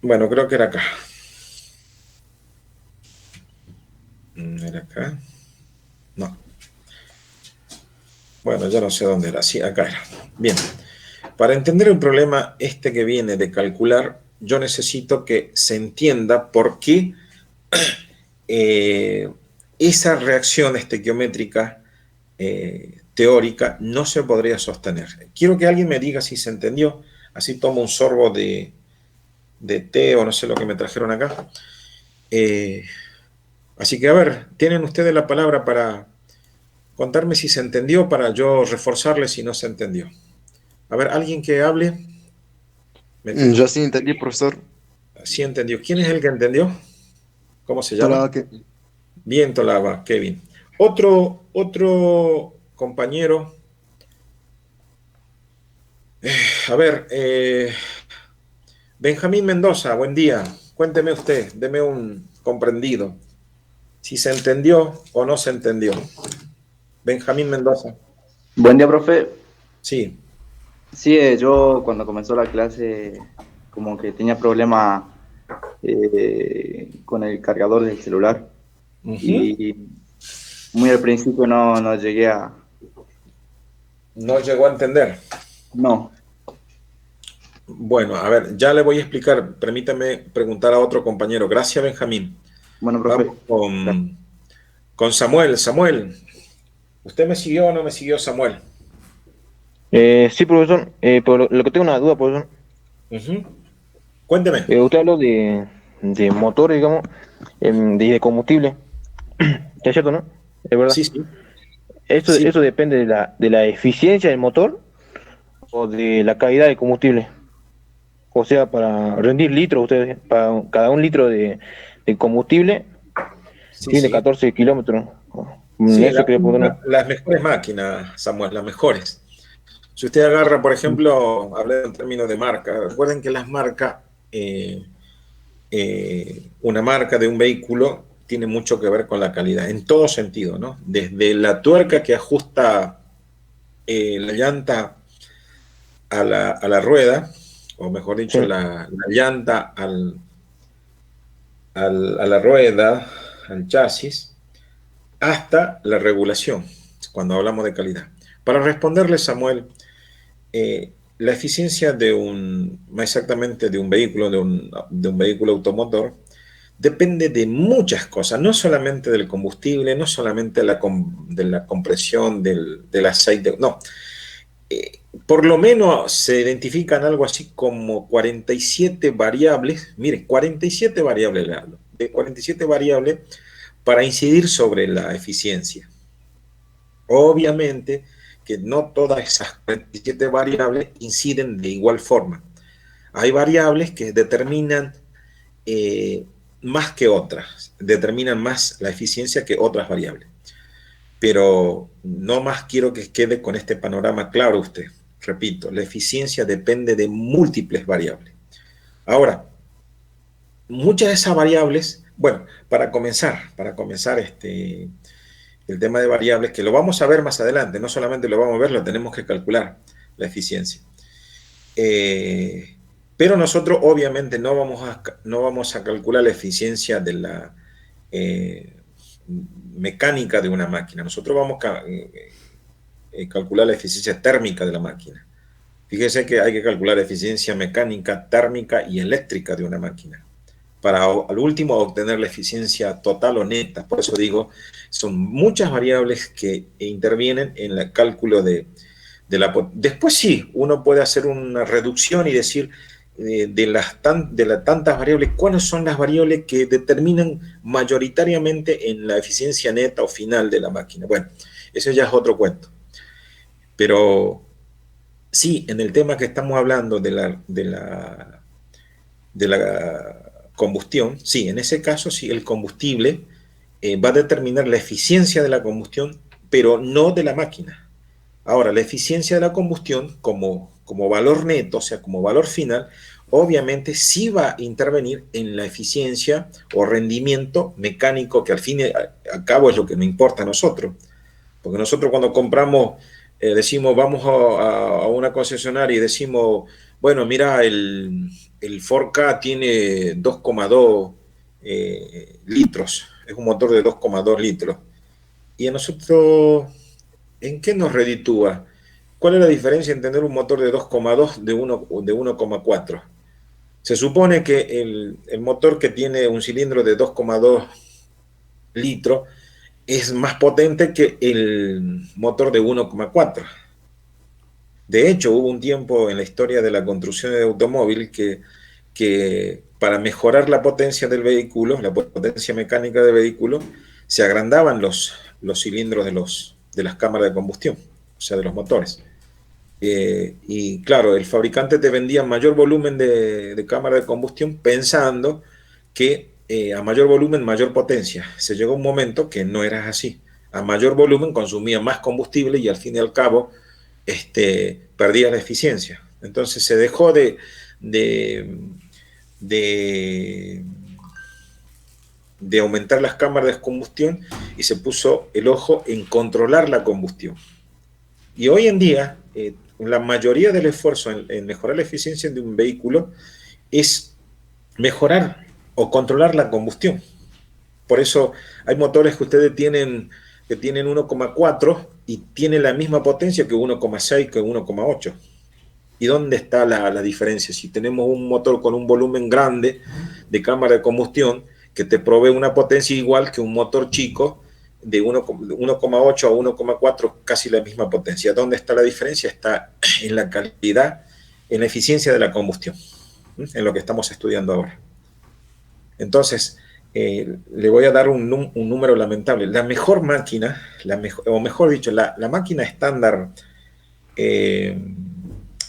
[SPEAKER 1] Bueno, creo que era acá. ¿Era acá? No. Bueno, ya no sé dónde era. Sí, acá era. Bien. Para entender el problema que viene de calcular, yo necesito que se entienda por qué esa reacción estequiométrica teórica no se podría sostener. Quiero que alguien me diga si se entendió. Así tomo un sorbo de té o no sé lo que me trajeron acá. Así que, a ver, tienen ustedes la palabra para contarme si se entendió, para yo reforzarle si no se entendió. A ver, alguien que hable.
[SPEAKER 4] Yo sí entendí, profesor.
[SPEAKER 1] Sí entendió. ¿Quién es el que entendió? ¿Cómo se llama?
[SPEAKER 4] Hola, ¿qué?
[SPEAKER 1] Bien, Tolaba, Kevin. Otro compañero, a ver, Benjamín Mendoza, buen día. Cuénteme usted, deme un comprendido. Si se entendió o no se entendió. Benjamín Mendoza.
[SPEAKER 5] Buen día, profe.
[SPEAKER 1] Sí.
[SPEAKER 5] Sí, yo cuando comenzó la clase como que tenía problema con el cargador del celular y muy al principio no llegué a...
[SPEAKER 1] No llegó a entender.
[SPEAKER 5] No.
[SPEAKER 1] Bueno, a ver, ya le voy a explicar. Permítame preguntar a otro compañero. Gracias, Benjamín.
[SPEAKER 5] Bueno, profe.
[SPEAKER 1] Vamos con Samuel. Samuel, ¿usted me siguió o no me siguió, Samuel?
[SPEAKER 6] Sí, profesor, pero lo que tengo una duda, profesor.
[SPEAKER 1] Cuénteme.
[SPEAKER 6] Usted habló de motores, digamos, de combustible. ¿Es cierto, no? ¿Es verdad?
[SPEAKER 1] Sí, sí.
[SPEAKER 6] ¿Eso,
[SPEAKER 1] Sí.
[SPEAKER 6] eso depende de la eficiencia del motor o de la calidad del combustible? O sea, para rendir litros, ustedes, para cada un litro de combustible,
[SPEAKER 1] Sí,
[SPEAKER 6] tiene
[SPEAKER 1] sí.
[SPEAKER 6] 14 kilómetros.
[SPEAKER 1] Sí,
[SPEAKER 6] Eso quería preguntar.
[SPEAKER 1] las mejores máquinas, Samuel, las mejores. Si usted agarra, por ejemplo, hablé en términos de marca, recuerden que las marcas, una marca de un vehículo tiene mucho que ver con la calidad, en todo sentido, ¿no? Desde la tuerca que ajusta la llanta a la rueda, o mejor dicho,
[SPEAKER 6] Sí.
[SPEAKER 1] la llanta a la rueda, al chasis, hasta la regulación, cuando hablamos de calidad. Para responderle, Samuel, la eficiencia más exactamente de un vehículo, de un vehículo automotor, depende de muchas cosas, no solamente del combustible, no solamente de la compresión del aceite, no. Por lo menos se identifican algo así como 47 variables, mire, 47 variables le hablo, de 47 variables para incidir sobre la eficiencia. Obviamente que no todas esas 47 variables inciden de igual forma. Hay variables que determinan más que otras, determinan más la eficiencia que otras variables. Pero no más quiero que quede con este panorama claro usted. Repito, la eficiencia depende de múltiples variables. Ahora, muchas de esas variables, bueno, para comenzar el tema de variables, que lo vamos a ver más adelante, no solamente lo vamos a ver, lo tenemos que calcular, la eficiencia. Pero nosotros obviamente no vamos a calcular la eficiencia de la mecánica de una máquina. Nosotros vamos a calcular la eficiencia térmica de la máquina. Fíjese que hay que calcular la eficiencia mecánica, térmica y eléctrica de una máquina para al último obtener la eficiencia total o neta. Por eso digo, son muchas variables que intervienen en el cálculo de la... Después sí, uno puede hacer una reducción y decir de las tantas variables, cuáles son las variables que determinan mayoritariamente en la eficiencia neta o final de la máquina. Bueno, eso ya es otro cuento. Pero sí, en el tema que estamos hablando de la combustión, sí, en ese caso sí, el combustible va a determinar la eficiencia de la combustión, pero no de la máquina. Ahora, la eficiencia de la combustión como valor neto, o sea, como valor final, obviamente sí va a intervenir en la eficiencia o rendimiento mecánico, que al fin y al cabo es lo que nos importa a nosotros. Porque nosotros cuando compramos, decimos, vamos a una concesionaria y decimos, bueno, mira, el Ford Ka tiene 2,2 litros, es un motor de 2,2 litros. Y a nosotros, ¿en qué nos reditúa? ¿Cuál es la diferencia en tener un motor de 2,2 de 1,4? Se supone que el motor que tiene un cilindro de 2,2 litros es más potente que el motor de 1,4. De hecho, hubo un tiempo en la historia de la construcción de automóvil que para mejorar la potencia del vehículo, la potencia mecánica del vehículo, se agrandaban los cilindros de las cámaras de combustión, o sea, de los motores. Y claro, el fabricante te vendía mayor volumen de cámara de combustión pensando que a mayor volumen, mayor potencia. Se llegó un momento que no era así. a mayor volumen consumía más combustible y al fin y al cabo perdía la eficiencia. Entonces se dejó de aumentar las cámaras de combustión y se puso el ojo en controlar la combustión. Y hoy en día, la mayoría del esfuerzo en mejorar la eficiencia de un vehículo es mejorar o controlar la combustión. Por eso hay motores que ustedes tienen que tienen 1,4 y tienen la misma potencia que 1,6, que 1,8. ¿Y dónde está la diferencia? Si tenemos un motor con un volumen grande de cámara de combustión que te provee una potencia igual que un motor chico de 1,8 a 1,4, casi la misma potencia. ¿Dónde está la diferencia? Está en la calidad, en la eficiencia de la combustión, en lo que estamos estudiando ahora. Entonces, le voy a dar un número lamentable. La mejor máquina, o mejor dicho, la máquina estándar,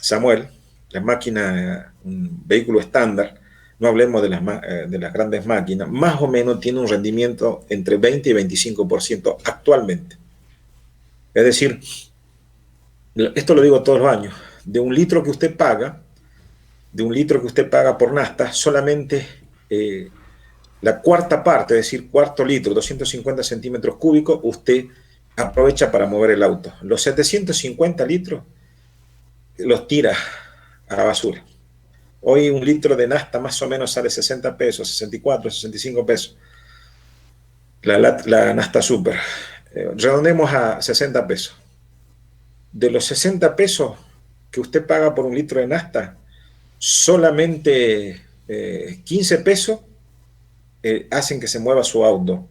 [SPEAKER 1] Samuel, la máquina, un vehículo estándar, no hablemos de las grandes máquinas, más o menos tiene un rendimiento entre 20 y 25% actualmente. Es decir, esto lo digo todos los años, de un litro que usted paga por nafta, solamente la cuarta parte, es decir, cuarto litro, 250 centímetros cúbicos, usted aprovecha para mover el auto. Los 750 litros los tira a la basura. Hoy un litro de nafta más o menos sale 60 pesos, 64, 65 pesos. La nafta super. Redondemos a 60 pesos. De los 60 pesos que usted paga por un litro de nafta, solamente 15 pesos hacen que se mueva su auto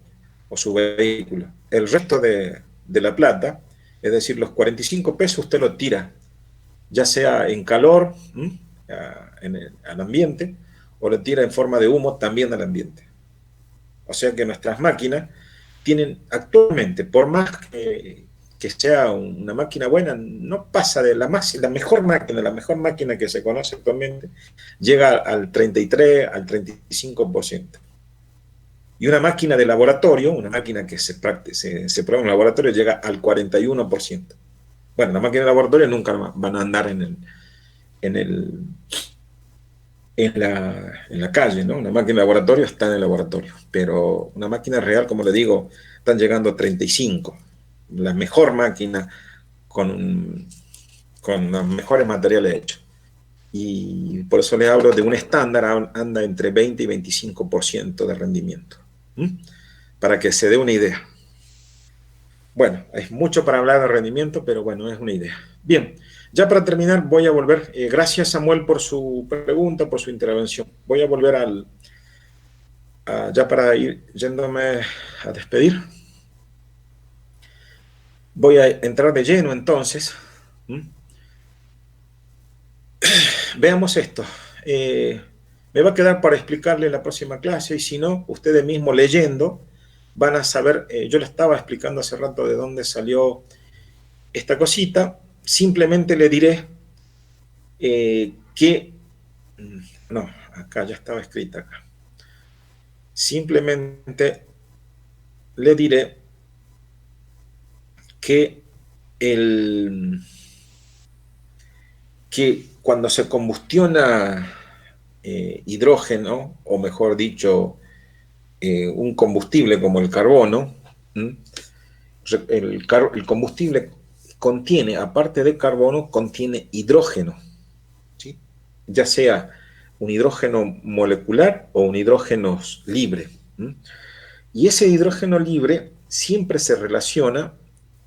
[SPEAKER 1] o su vehículo. El resto de la plata, es decir, los 45 pesos usted lo tira, ya sea en calor, al ambiente, o lo tira en forma de humo también al ambiente. O sea que nuestras máquinas tienen actualmente, por más que sea una máquina buena, no pasa de la mejor máquina que se conoce actualmente, llega al 33, al 35%. Y una máquina de laboratorio, una máquina que se prueba en un laboratorio, llega al 41%. Bueno, las máquinas de laboratorio nunca van a andar en la calle, ¿no? Una máquina de laboratorio está en el laboratorio, pero una máquina real, como le digo, están llegando a 35. La mejor máquina con los mejores materiales hechos. Y por eso le hablo de un estándar, anda entre 20 y 25% de rendimiento. Para que se dé una idea. Bueno, es mucho para hablar de rendimiento, pero bueno, es una idea. Bien, ya para terminar voy a volver, gracias Samuel por su pregunta, por su intervención. Voy a volver ya para ir yéndome a despedir. Voy a entrar de lleno entonces. Veamos esto. Me va a quedar para explicarle la próxima clase, y si no, ustedes mismos leyendo van a saber. Yo le estaba explicando hace rato de dónde salió esta cosita. Simplemente le diré que... No, acá ya estaba escrita acá. Simplemente le diré que cuando se combustiona hidrógeno, o mejor dicho, un combustible como el carbono, el combustible contiene, aparte de carbono, contiene hidrógeno, ¿sí? Ya sea un hidrógeno molecular o un hidrógeno libre. Y ese hidrógeno libre siempre se relaciona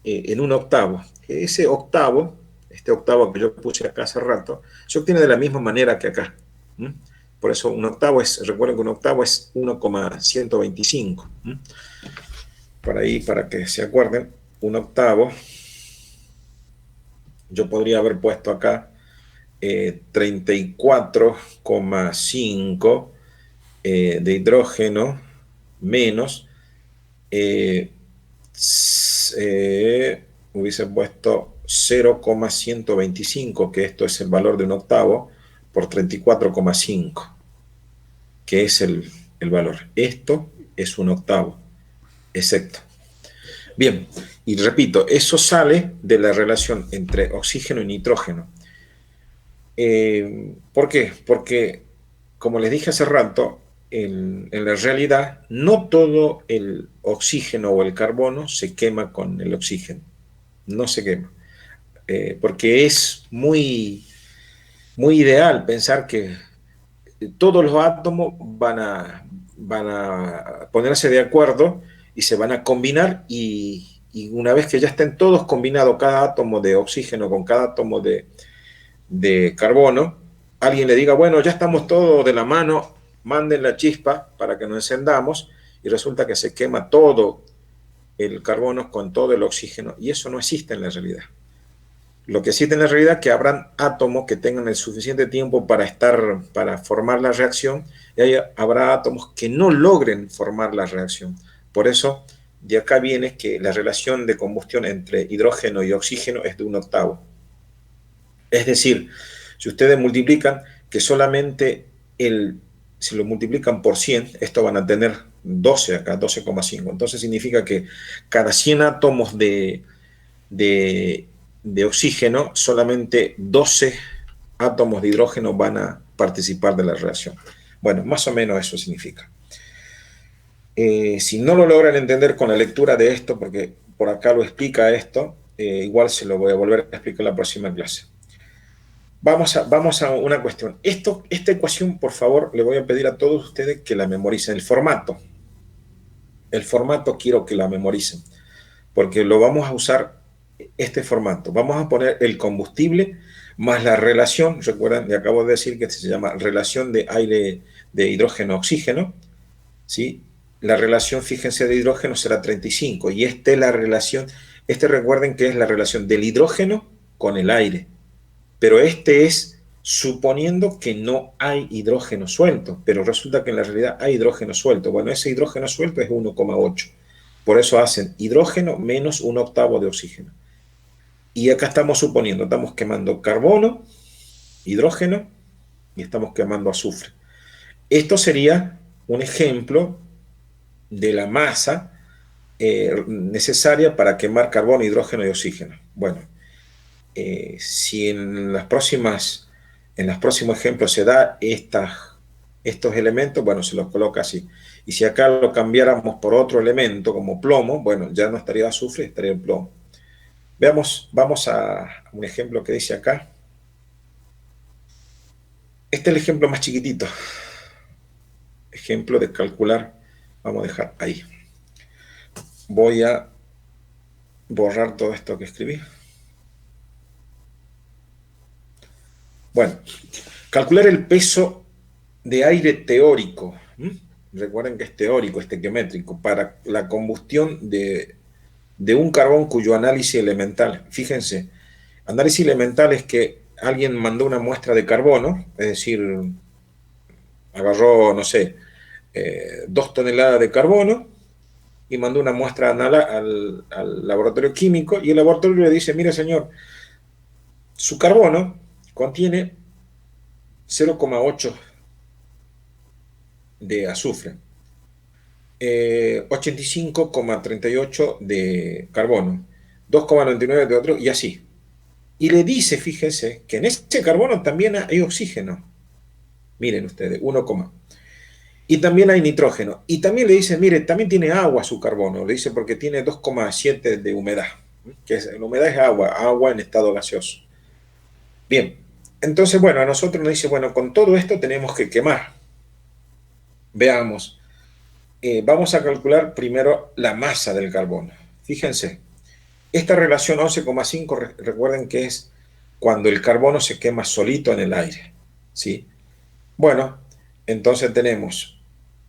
[SPEAKER 1] en un octavo. Este octavo que yo puse acá hace rato, se obtiene de la misma manera que acá. Por eso un octavo recuerden que un octavo es 1,125. Por ahí, para que se acuerden, un octavo, yo podría haber puesto acá 34,5 de hidrógeno menos, hubiese puesto 0,125, que esto es el valor de un octavo, por 34,5, que es el valor. Esto es un octavo, exacto. Bien, y repito, eso sale de la relación entre oxígeno y nitrógeno. ¿Por qué? Porque, como les dije hace rato, en la realidad no todo el oxígeno o el carbono se quema con el oxígeno, no se quema, porque es muy, muy ideal pensar que todos los átomos van a ponerse de acuerdo y se van a combinar y una vez que ya estén todos combinados, cada átomo de oxígeno con cada átomo de carbono, alguien le diga, bueno, ya estamos todos de la mano, manden la chispa para que nos encendamos, y resulta que se quema todo el carbono con todo el oxígeno, y eso no existe en la realidad. Lo que existe en la realidad es que habrán átomos que tengan el suficiente tiempo para formar la reacción, y habrá átomos que no logren formar la reacción. Por eso, de acá viene que la relación de combustión entre hidrógeno y oxígeno es de 1/8. Es decir, si ustedes multiplican que solamente si lo multiplican por 100, esto van a tener 12 acá, 12,5. Entonces significa que cada 100 átomos de oxígeno, solamente 12 átomos de hidrógeno van a participar de la reacción. Bueno, más o menos eso significa. Si no lo logran entender con la lectura de esto, porque por acá lo explica esto, igual se lo voy a volver a explicar en la próxima clase. Vamos a una cuestión. Esta ecuación, por favor, le voy a pedir a todos ustedes que la memoricen. El formato quiero que la memoricen, porque lo vamos a usar este formato. Vamos a poner el combustible más la relación, recuerdan, le acabo de decir que se llama relación de aire de hidrógeno-oxígeno, ¿sí? La relación, fíjense, de hidrógeno será 35, y la relación, recuerden que es la relación del hidrógeno con el aire, pero es suponiendo que no hay hidrógeno suelto, pero resulta que en la realidad hay hidrógeno suelto. Bueno, ese hidrógeno suelto es 1,8. Por eso hacen hidrógeno menos 1/8 de oxígeno. Y acá estamos suponiendo, estamos quemando carbono, hidrógeno, y estamos quemando azufre. Esto sería un ejemplo de la masa necesaria para quemar carbono, hidrógeno y oxígeno. Bueno, si en los próximos ejemplos se da estos elementos, bueno, se los coloca así. Y si acá lo cambiáramos por otro elemento como plomo, bueno, ya no estaría azufre, estaría el plomo. Vamos a un ejemplo que dice acá. Este es el ejemplo más chiquitito. Ejemplo de calcular. Vamos a dejar ahí. Voy a borrar todo esto que escribí. Bueno, calcular el peso de aire teórico. Recuerden que es teórico, estequiométrico, para la combustión de un carbón cuyo análisis elemental, fíjense, análisis elemental es que alguien mandó una muestra de carbono, es decir, agarró, no sé, 2 toneladas de carbono y mandó una muestra al laboratorio químico, y el laboratorio le dice, mire señor, su carbono contiene 0,8 de azufre, 85,38 de carbono, 2,99 de otro, y así. Y le dice, fíjense, que en ese carbono también hay oxígeno. Miren ustedes, 1, y también hay nitrógeno. Y también le dice, mire, también tiene agua su carbono. Le dice porque tiene 2,7 de humedad. La humedad es agua en estado gaseoso. Bien, entonces, bueno, a nosotros nos dice, bueno, con todo esto tenemos que quemar. Veamos. Vamos a calcular primero la masa del carbono. Fíjense, esta relación 11,5, recuerden que es cuando el carbono se quema solito en el aire, ¿sí? Bueno, entonces tenemos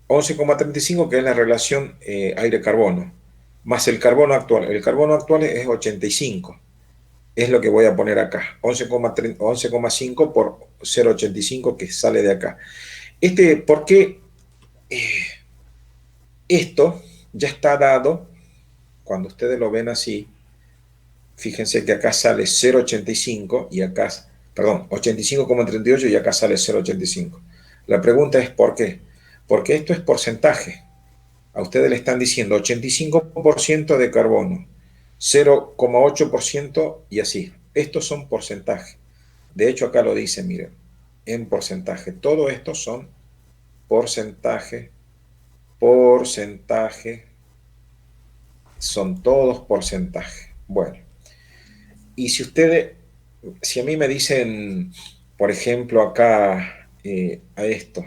[SPEAKER 1] 11,35, que es la relación aire-carbono, más el carbono actual. El carbono actual es 85, es lo que voy a poner acá, 11,5 por 0,85 que sale de acá. ¿Por qué? Esto ya está dado, cuando ustedes lo ven así, fíjense que acá sale 0,85 y acá, perdón, 85,38 y acá sale 0,85. La pregunta es ¿por qué? Porque esto es porcentaje. A ustedes le están diciendo 85% de carbono, 0,8% y así. Estos son porcentajes. De hecho, acá lo dice, miren, en porcentaje. Todo esto son porcentaje, son todos porcentajes. Bueno, y si ustedes, si a mí me dicen, por ejemplo, acá a esto,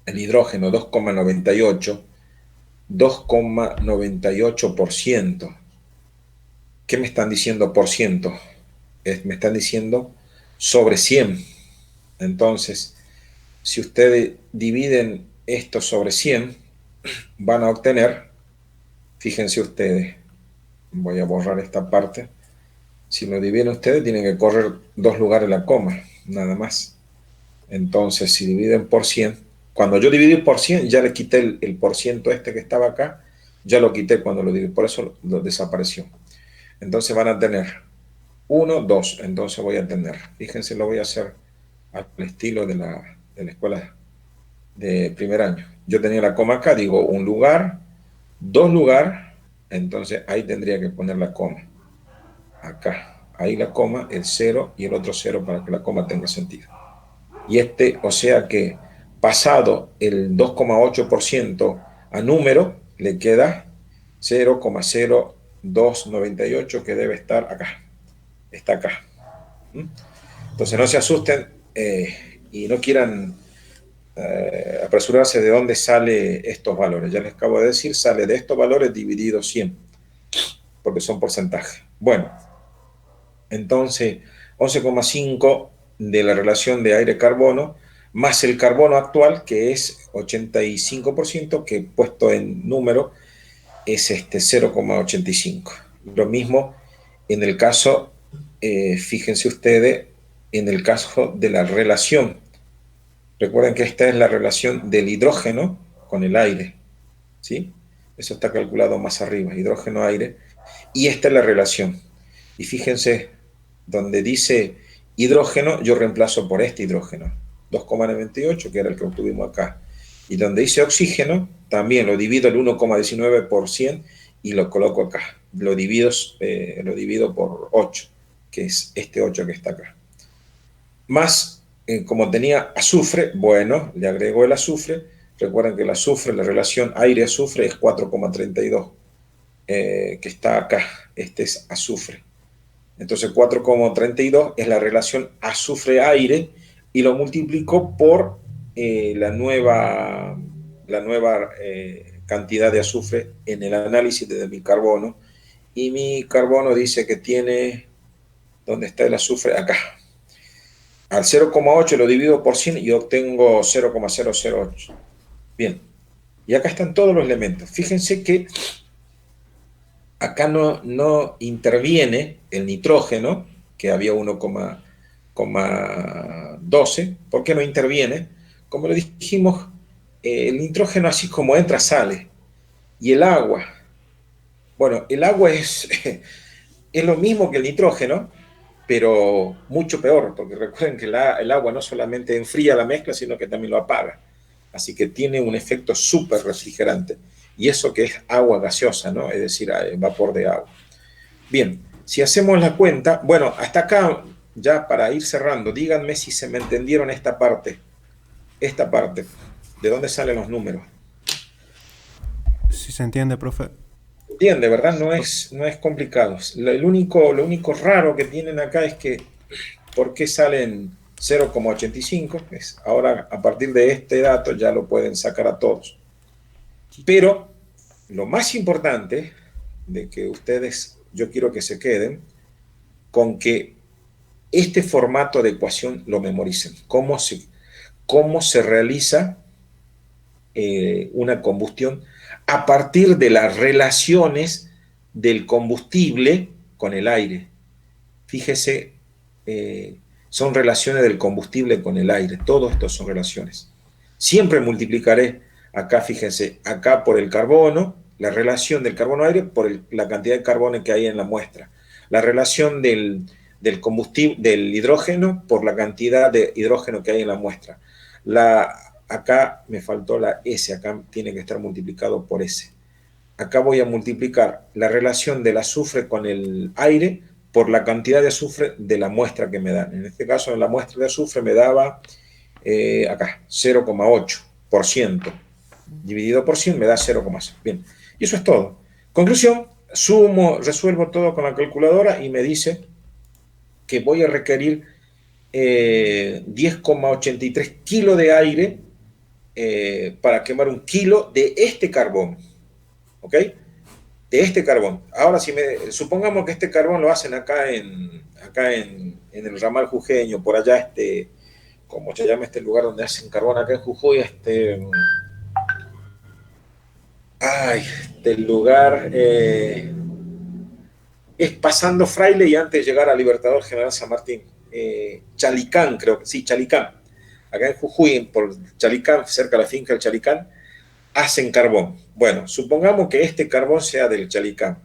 [SPEAKER 1] el hidrógeno 2,98%. ¿Qué me están diciendo por ciento? Me están diciendo sobre 100. Entonces, si ustedes dividen esto sobre 100, van a obtener, fíjense ustedes, voy a borrar esta parte, si lo dividen ustedes tienen que correr 2 lugares la coma, nada más. Entonces, si dividen por 100, cuando yo dividí por 100, ya le quité el por ciento este que estaba acá, ya lo quité cuando lo dividí, por eso lo desapareció. Entonces van a tener 1, 2, entonces voy a tener, fíjense, lo voy a hacer al estilo de la escuela de primer año. Yo tenía la coma acá, digo 1 lugar, 2 lugar, entonces ahí tendría que poner la coma. Acá, ahí la coma, el 0 y el otro 0 para que la coma tenga sentido. Y o sea que pasado el 2,8% a número, le queda 0,0298 que debe estar acá. Está acá. Entonces no se asusten y no quieran apresurarse de dónde sale estos valores. Ya les acabo de decir, sale de estos valores dividido 100, porque son porcentajes. Bueno, entonces 11,5 de la relación de aire-carbono, más el carbono actual, que es 85%, que puesto en número es 0,85. Lo mismo en el caso, fíjense ustedes, en el caso de la relación. Recuerden que esta es la relación del hidrógeno con el aire, ¿sí? Eso está calculado más arriba, hidrógeno-aire, y esta es la relación. Y fíjense, donde dice hidrógeno, yo reemplazo por este hidrógeno, 2,98, que era el que obtuvimos acá. Y donde dice oxígeno, también lo divido el 1,19 por 100 y lo coloco acá. Lo divido por 8, que es este 8 que está acá. Más, como tenía azufre, bueno, le agrego el azufre. Recuerden que el azufre, la relación aire-azufre es 4,32, que está acá. Este es azufre. Entonces 4,32 es la relación azufre-aire y lo multiplico por la nueva cantidad de azufre en el análisis de mi carbono. Y mi carbono dice que tiene, ¿dónde está el azufre? Acá. Al 0,8 lo divido por 100 y obtengo 0,008. Bien. Y acá están todos los elementos. Fíjense que acá no interviene el nitrógeno, que había 1,12. ¿Por qué no interviene? Como lo dijimos, el nitrógeno así como entra, sale. Y el agua, bueno, el agua es lo mismo que el nitrógeno, pero mucho peor, porque recuerden que el agua no solamente enfría la mezcla, sino que también lo apaga. Así que tiene un efecto súper refrigerante. Y eso que es agua gaseosa, ¿no? Es decir, vapor de agua. Bien, si hacemos la cuenta, bueno, hasta acá, ya para ir cerrando, díganme si se me entendieron esta parte. Esta parte, ¿de dónde salen los números?
[SPEAKER 2] Sí se entiende, profe.
[SPEAKER 1] Entiende, ¿verdad? No es complicado. Lo único raro que tienen acá es que, ¿por qué salen 0,85? Ahora, a partir de este dato, ya lo pueden sacar a todos. Pero lo más importante de que ustedes, yo quiero que se queden con que este formato de ecuación lo memoricen. ¿Cómo se realiza una combustión a partir de las relaciones del combustible con el aire? Fíjese, son relaciones del combustible con el aire. Todo esto son relaciones. Siempre multiplicaré acá, fíjense, acá por el carbono, la relación del carbono-aire por la cantidad de carbono que hay en la muestra. La relación del combustible, del hidrógeno por la cantidad de hidrógeno que hay en la muestra. acá me faltó la S, acá tiene que estar multiplicado por S. Acá voy a multiplicar la relación del azufre con el aire por la cantidad de azufre de la muestra que me dan. En este caso, la muestra de azufre me daba acá 0,8%. Dividido por 100 me da 0,6. Bien, y eso es todo. Conclusión, sumo, resuelvo todo con la calculadora y me dice que voy a requerir 10,83 kilos de aire para quemar 1 kilo de este carbón. ¿Ok? De este carbón. Ahora, supongamos que este carbón lo hacen acá en el ramal jujeño, por allá, ¿cómo se llama este lugar donde hacen carbón acá en Jujuy? Este lugar es pasando Fraile y antes de llegar a Libertador General San Martín. Chalicán, creo que sí, Chalicán. Acá en Jujuy, por Chalicán, cerca de la finca del Chalicán, hacen carbón. Bueno, supongamos que este carbón sea del Chalicán.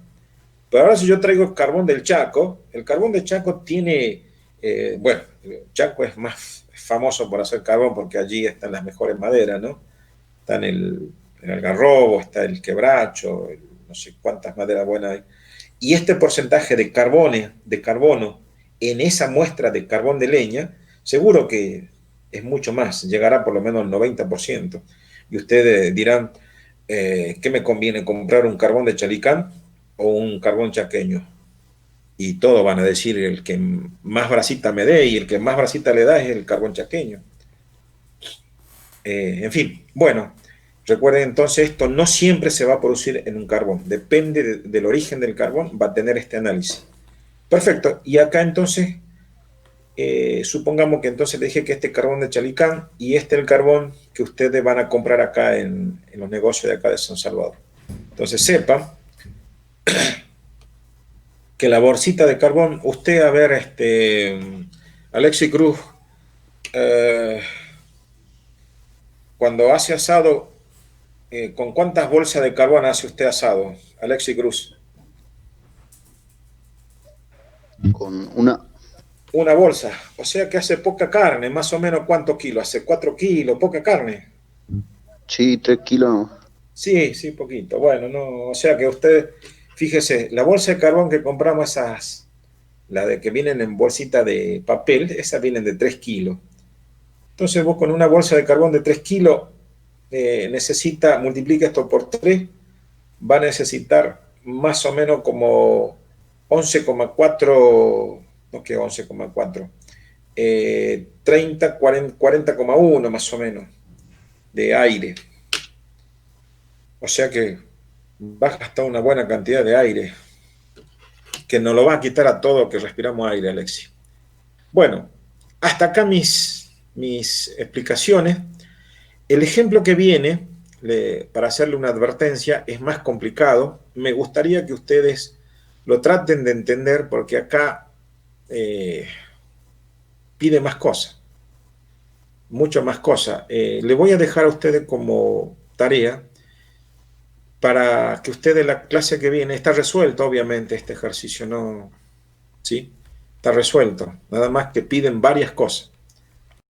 [SPEAKER 1] Pero ahora si yo traigo carbón del Chaco, el carbón del Chaco tiene, bueno, el Chaco es más famoso por hacer carbón porque allí están las mejores maderas, ¿no? Están el algarrobo, está el quebracho, no sé cuántas maderas buenas hay. Y este porcentaje de carbono en esa muestra de carbón de leña, seguro que es mucho más, llegará por lo menos al 90%. Y ustedes dirán, ¿qué me conviene, comprar un carbón de Chalicán o un carbón chaqueño? Y todos van a decir el que más brasita me dé, y el que más brasita le da es el carbón chaqueño. En fin, bueno, recuerden entonces, esto no siempre se va a producir en un carbón, depende del origen del carbón, va a tener este análisis. Perfecto, y acá entonces, supongamos que entonces le dije que este carbón de Chalicán y este es el carbón que ustedes van a comprar acá en los negocios de acá de San Salvador. Entonces sepan que la bolsita de carbón, usted, a ver, Alexis Cruz, cuando hace asado, ¿con cuántas bolsas de carbón hace usted asado, Alexis Cruz?
[SPEAKER 3] Con una.
[SPEAKER 1] Una bolsa, o sea que hace poca carne, más o menos ¿cuántos kilos? Hace 4 kilos, poca carne.
[SPEAKER 3] Sí, 3 kilos.
[SPEAKER 1] Sí, sí, poquito. Bueno, no, o sea que usted, fíjese, la bolsa de carbón que compramos, la de que vienen en bolsita de papel, esas vienen de 3 kilos. Entonces vos con una bolsa de carbón de 3 kilos, multiplica esto por 3, va a necesitar más o menos como 11,4, no que 11,4, 40,1 más o menos de aire. O sea que va a gastar una buena cantidad de aire, que nos lo va a quitar a todo que respiramos aire, Alexis. Bueno, hasta acá mis explicaciones. El ejemplo que viene, para hacerle una advertencia, es más complicado. Me gustaría que ustedes lo traten de entender porque acá pide más cosas, mucho más cosas. Le voy a dejar a ustedes como tarea para que ustedes la clase que viene, está resuelto obviamente este ejercicio, ¿no? ¿Sí? Está resuelto, nada más que piden varias cosas.